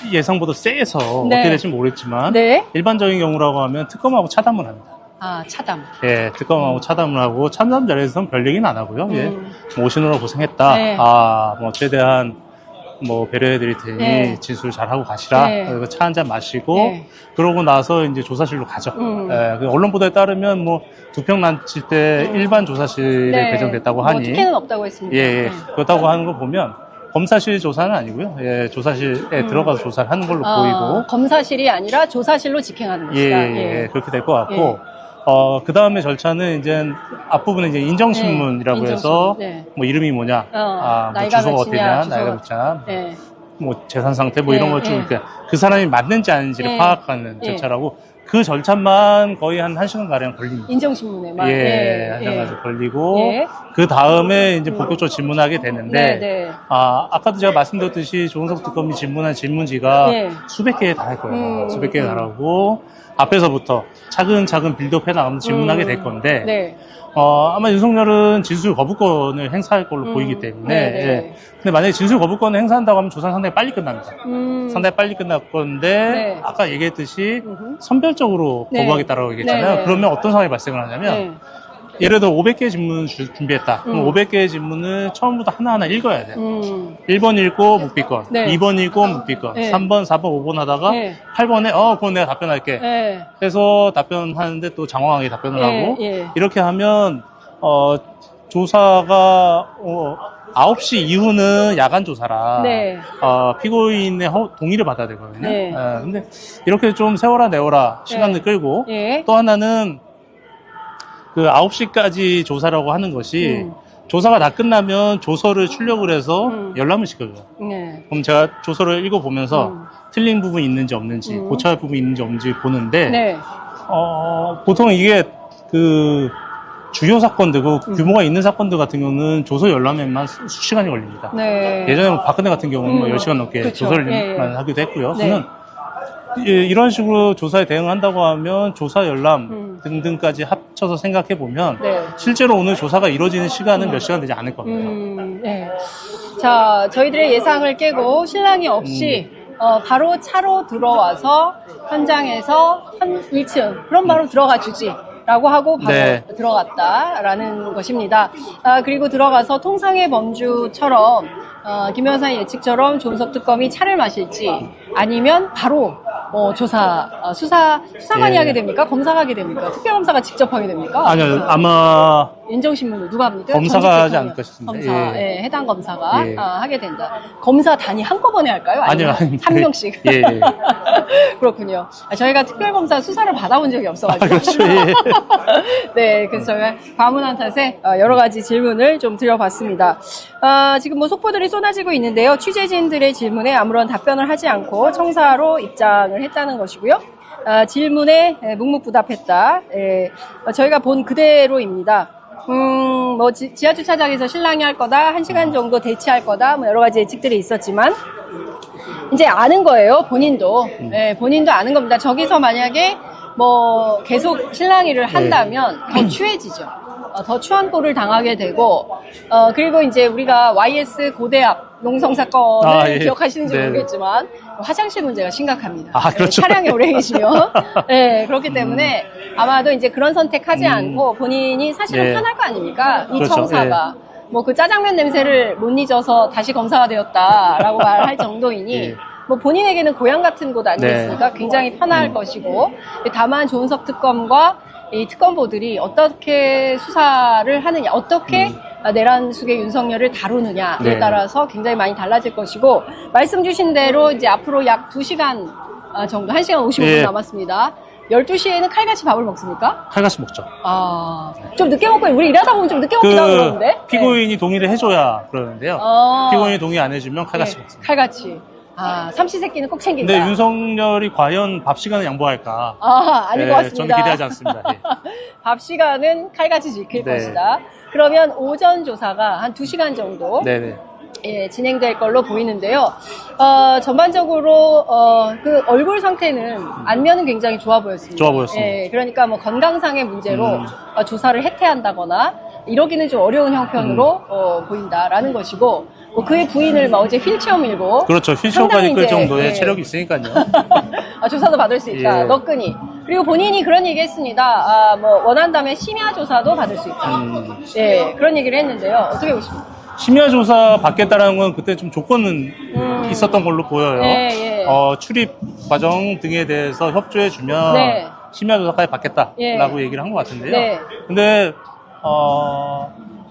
예상보다 세서 네. 어떻게 될지 모르겠지만 네. 일반적인 경우라고 하면 특검하고 차담을 합니다. 차담. 예, 특검하고 차담을 하고 참담 자리에서는 별 얘기는 안 하고요. 예, 뭐 오시느라 고생했다. 네. 뭐 최대한 뭐 배려해드릴 테니 네. 진술 잘 하고 가시라. 네. 그리고 차 한 잔 마시고 네. 그러고 나서 이제 조사실로 가죠. 예, 그 언론 보도에 따르면 뭐 두 평 난칠 때 일반 조사실에 네. 배정됐다고 뭐 하니 특혜는 없다고 했습니다. 예, 그렇다고 하는 거 보면 검사실 조사는 아니고요. 예, 조사실에 들어가서 조사를 하는 걸로 보이고 검사실이 아니라 조사실로 직행하는 것이다. 예, 그렇게 될 것 같고 그 다음에 절차는 이제 앞부분에 이제 인정신문이라고 네, 해서 네. 뭐 이름이 뭐냐, 뭐 나이가 주소가 몇이냐, 어디냐, 나이가 몇이냐, 네. 뭐 재산 상태 뭐 이런 네, 걸 좀 네. 이렇게 그 사람이 맞는지 아닌지를 네. 파악하는 네. 절차라고 그 절차만 거의 한 1시간 가량 걸립니다. 인정신문에만. 예, 한 시간 걸리고 예. 그 다음에 이제 본격적으로 질문하게 되는데 네. 아까도 제가 말씀드렸듯이 조은석 특검이 질문한 질문지가 예. 수백 개에 달할 거예요. 수백 개에 달하고 앞에서부터 차근차근 빌드업 해나가면 질문하게 될 건데 네. 아마 윤석열은 진술 거부권을 행사할 걸로 보이기 때문에 예. 근데 만약에 진술 거부권을 행사한다고 하면 조사는 상당히 빨리 끝납니다. 상당히 빨리 끝날 건데 네. 아까 얘기했듯이 선별적으로 네. 거부하겠다라고 얘기했잖아요. 네. 그러면 어떤 상황이 발생을 하냐면 예를 들어 500개의 질문을 준비했다. 그럼 500개의 질문을 처음부터 하나하나 읽어야 돼요. 1번 읽고 묵비권, 네. 2번 읽고 묵비권, 네. 3번, 4번, 5번 하다가 네. 8번에 그건 내가 답변할게. 네. 해서 답변하는데 또 장황하게 답변을 예, 하고 예. 이렇게 하면 조사가 9시 이후는 야간 조사라 네. 피고인의 동의를 받아야 되거든요. 네. 근데 이렇게 좀 세워라 내워라 시간을 네. 끌고 예. 또 하나는 그 9시까지 조사라고 하는 것이 조사가 다 끝나면 조서를 출력을 해서 열람을 시켜줘요. 네. 그럼 제가 조서를 읽어보면서 틀린 부분이 있는지 없는지 고쳐야 할 부분이 있는지 없는지 보는데 네. 보통 이게 그 주요 사건들, 그 규모가 있는 사건들 같은 경우는 조서 열람에만 수시간이 걸립니다. 네. 예전에 박근혜 같은 경우는 뭐 10시간 넘게 그쵸. 조서를 예, 예. 하기도 했고요. 네. 저는 이런 식으로 조사에 대응한다고 하면 조사 열람 등등까지 합쳐서 생각해 보면 네. 실제로 오늘 조사가 이루어지는 시간은 몇 시간 되지 않을 겁니다. 네. 자, 저희들의 예상을 깨고 신랑이 없이 바로 차로 들어와서 현장에서 1층 그럼 바로 들어가 주지. 라고 하고 바로 네. 들어갔다라는 것입니다. 그리고 들어가서 통상의 범주처럼 김 여사의 예측처럼 조은석 특검이 차를 마실지 아니면 바로 수사관이 예. 하게 됩니까? 검사가 하게 됩니까? 특별검사가 직접 하게 됩니까? 아니요, 아마 인정신문을 누가 합니까? 검사가 전직 하지 대통령. 않을까 싶습니다. 검사, 예. 예, 해당 검사가 예. 하게 된다. 검사 단위 한꺼번에 할까요? 아니면 아니요. 한 명씩? 예. 그렇군요. 저희가 특별검사 수사를 받아본 적이 없어가지고. 그렇죠. 예. 네, 그래서 저희가 과문한 탓에 여러 가지 질문을 좀 드려봤습니다. 지금 뭐 속보들이 쏟아지고 있는데요. 취재진들의 질문에 아무런 답변을 하지 않고 청사로 입장을 했다는 것이고요. 질문에 묵묵부답했다. 저희가 본 그대로입니다. 뭐 지하주차장에서 신랑이 할 거다, 1시간 정도 대치할 거다, 뭐 여러 가지 예측들이 있었지만 이제 아는 거예요. 본인도. 네, 본인도 아는 겁니다. 저기서 만약에 뭐 계속 신랑이를 한다면 더 추해지죠. 더 추한 꼴을 당하게 되고 그리고 이제 우리가 YS 고대학 농성 사건을 예. 기억하시는지 네. 모르겠지만 화장실 문제가 심각합니다. 그렇죠. 차량에 오래 계시면 네, 그렇기 때문에 아마도 이제 그런 선택하지 않고 본인이 사실은 예. 편할 거 아닙니까? 이 그렇죠. 청사가 뭐 그 짜장면 냄새를 못 잊어서 다시 검사가 되었다라고 말할 정도이니 예. 뭐 본인에게는 고향 같은 곳 아니겠습니까? 네. 굉장히 편할 것이고 다만 조은석 특검과 이 특검보들이 어떻게 수사를 하느냐, 어떻게 내란 수계 윤석열을 다루느냐에 네. 따라서 굉장히 많이 달라질 것이고 말씀 주신 대로 이제 앞으로 약 2시간 정도, 1시간 55분 예. 남았습니다. 12시에는 칼같이 밥을 먹습니까? 칼같이 먹죠. 좀 늦게 먹고, 우리 일하다 보면 좀 늦게 먹기도 하고 그러는데? 피고인이 동의를 해줘야 그러는데요. 피고인이 동의 안 해주면 칼같이 네, 먹습니다. 칼같이. 삼시세끼는 꼭 챙긴다. 근데 윤석열이 과연 밥 시간을 양보할까? 아닐 것 같습니다. 저는 기대하지 않습니다. 예. 밥 시간은 칼같이 지킬 네. 것이다. 그러면 오전 조사가 한 2시간 정도 네네. 진행될 걸로 보이는데요. 전반적으로 그 얼굴 상태는 안면은 굉장히 좋아 보였습니다. 좋아 보였습니다. 그러니까 뭐 건강상의 문제로 조사를 해태한다거나 이러기는 좀 어려운 형편으로 보인다라는 것이고 뭐 그의 부인을 막 어제 휠체어 밀고 그렇죠. 휠체어까지 상당히 끌 이제, 정도의 체력이 있으니까요. 조사도 받을 수 있다. 예. 너끈히. 그리고 본인이 그런 얘기 했습니다. 뭐 원한다면 심야 조사도 받을 수 있다. 그런 얘기를 했는데요. 어떻게 보십니까? 심야 조사 받겠다라는 건 그때 좀 조건은 있었던 걸로 보여요. 예. 출입 과정 등에 대해서 협조해주면 네. 심야 조사까지 받겠다라고 예. 얘기를 한 것 같은데요. 네. 근데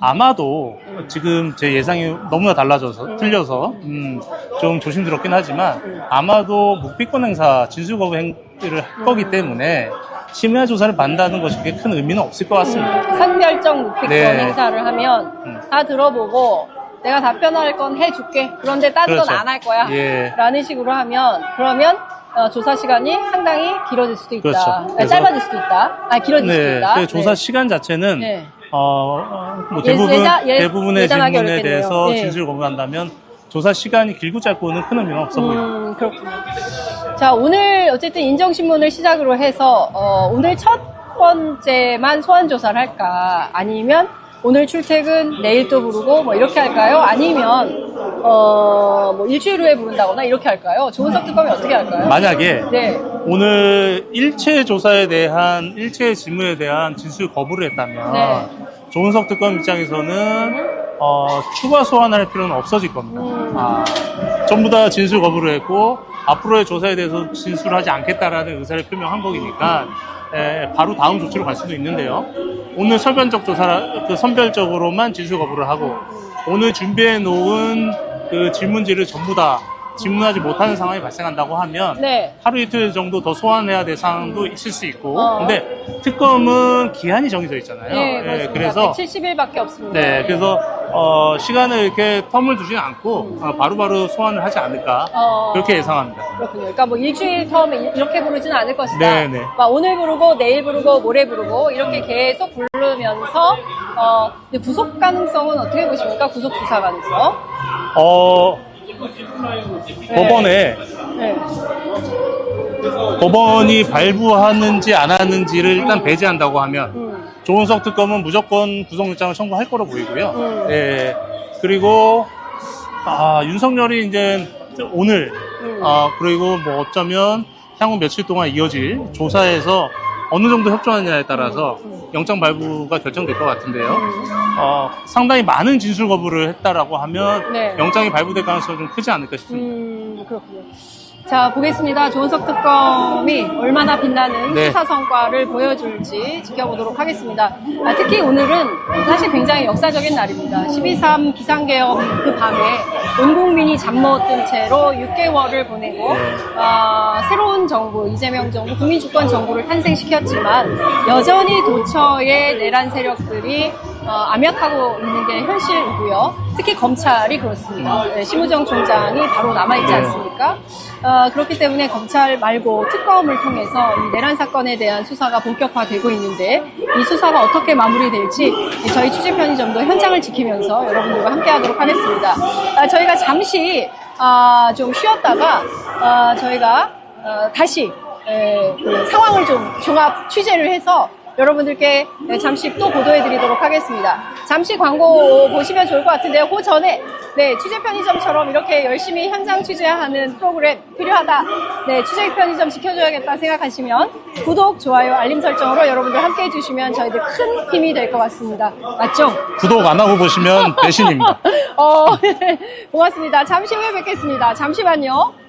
아마도 지금 제 예상이 너무나 틀려서 좀 조심스럽긴 하지만 아마도 묵비권 행사 진술거부 행위를 할 거기 때문에 심야 조사를 받는다는 것이 그렇게 큰 의미는 없을 것 같습니다. 선별적 묵비권 네. 행사를 하면 다 들어보고 내가 답변할 건 해줄게. 그런데 딴 건 그렇죠. 안 할 거야. 예. 라는 식으로 하면 그러면 조사 시간이 상당히 길어질 수도 있다. 그렇죠. 그래서- 짧아질 수도 있다. 길어질 수도 있다. 그 조사 시간 자체는 네. 뭐 예단하기 대부분의 질문에 어렵겠네요. 대해서 예. 진술 거부한다면 조사 시간이 길고 짧고는 큰 의미는 없어 보입니다. 그렇군요. 자, 오늘 어쨌든 인정신문을 시작으로 해서 오늘 첫 번째만 소환조사를 할까? 아니면 오늘 출퇴근 내일 또 부르고 뭐 이렇게 할까요? 아니면 뭐 일주일 후에 부른다거나 이렇게 할까요? 조은석 특검이 어떻게 할까요? 만약에 네. 오늘 일체 조사에 대한 일체 질문에 대한 진술 거부를 했다면 네. 조은석 특검 입장에서는 추가 소환할 필요는 없어질 겁니다. 전부 다 진술 거부를 했고 앞으로의 조사에 대해서 진술하지 않겠다라는 의사를 표명한 거니까 바로 다음 조치로 갈 수도 있는데요. 오늘 선별적으로만 진술 거부를 하고 오늘 준비해 놓은 그 질문지를 전부 다 질문하지 못하는 상황이 발생한다고 하면 네. 하루 이틀 정도 더 소환해야 될 상황도 있을 수 있고 근데 특검은 기한이 정해져 있잖아요. 네, 그렇습니다. 그래서 170일밖에 없습니다. 네, 그래서 시간을 이렇게 텀을 두지 않고 바로바로 소환을 하지 않을까 그렇게 예상합니다. 그렇군요. 그러니까 뭐 일주일 텀 이렇게 부르지는 않을 것이다. 네네. 막 오늘 부르고 내일 부르고 모레 부르고 이렇게 계속 부르면서 근데 구속 가능성은 어떻게 보십니까? 구속 수사 가능성? 법원에 네. 법원이 발부하는지 안 하는지를 일단 배제한다고 하면 조은석 특검은 무조건 구속영장을 청구할 거로 보이고요. 네. 그리고 윤석열이 이제 오늘 그리고 뭐 어쩌면 향후 며칠 동안 이어질 조사에서 어느 정도 협조하느냐에 따라서 영장 발부가 결정될 것 같은데요. 상당히 많은 진술 거부를 했다라고 하면 네. 영장이 발부될 가능성이 좀 크지 않을까 싶습니다. 그렇군요. 자, 보겠습니다. 조은석 특검이 얼마나 빛나는 네. 수사 성과를 보여줄지 지켜보도록 하겠습니다. 특히 오늘은 사실 굉장히 역사적인 날입니다. 12.3 비상계엄 그 밤에 온 국민이 잠 못 든 채로 6개월을 보내고 새로운 정부, 이재명 정부, 국민주권 정부를 탄생시켰지만 여전히 도처의 내란 세력들이 암약하고 있는 게 현실이고요. 특히 검찰이 그렇습니다. 심우정 총장이 바로 남아있지 않습니까? 그렇기 때문에 검찰 말고 특검을 통해서 이 내란 사건에 대한 수사가 본격화되고 있는데 이 수사가 어떻게 마무리될지 저희 취재 편의점도 현장을 지키면서 여러분들과 함께하도록 하겠습니다. 저희가 잠시 좀 쉬었다가 저희가 다시 그 상황을 좀 종합 취재를 해서 여러분들께 잠시 또 보도해드리도록 하겠습니다. 잠시 광고 보시면 좋을 것 같은데요. 그 전에 취재 편의점처럼 이렇게 열심히 현장 취재하는 프로그램 필요하다. 취재 편의점 지켜줘야겠다 생각하시면 구독, 좋아요, 알림 설정으로 여러분들 함께 해주시면 저희들 큰 힘이 될 것 같습니다. 맞죠? 구독 안 하고 보시면 배신입니다. 네. 고맙습니다. 잠시 후에 뵙겠습니다. 잠시만요.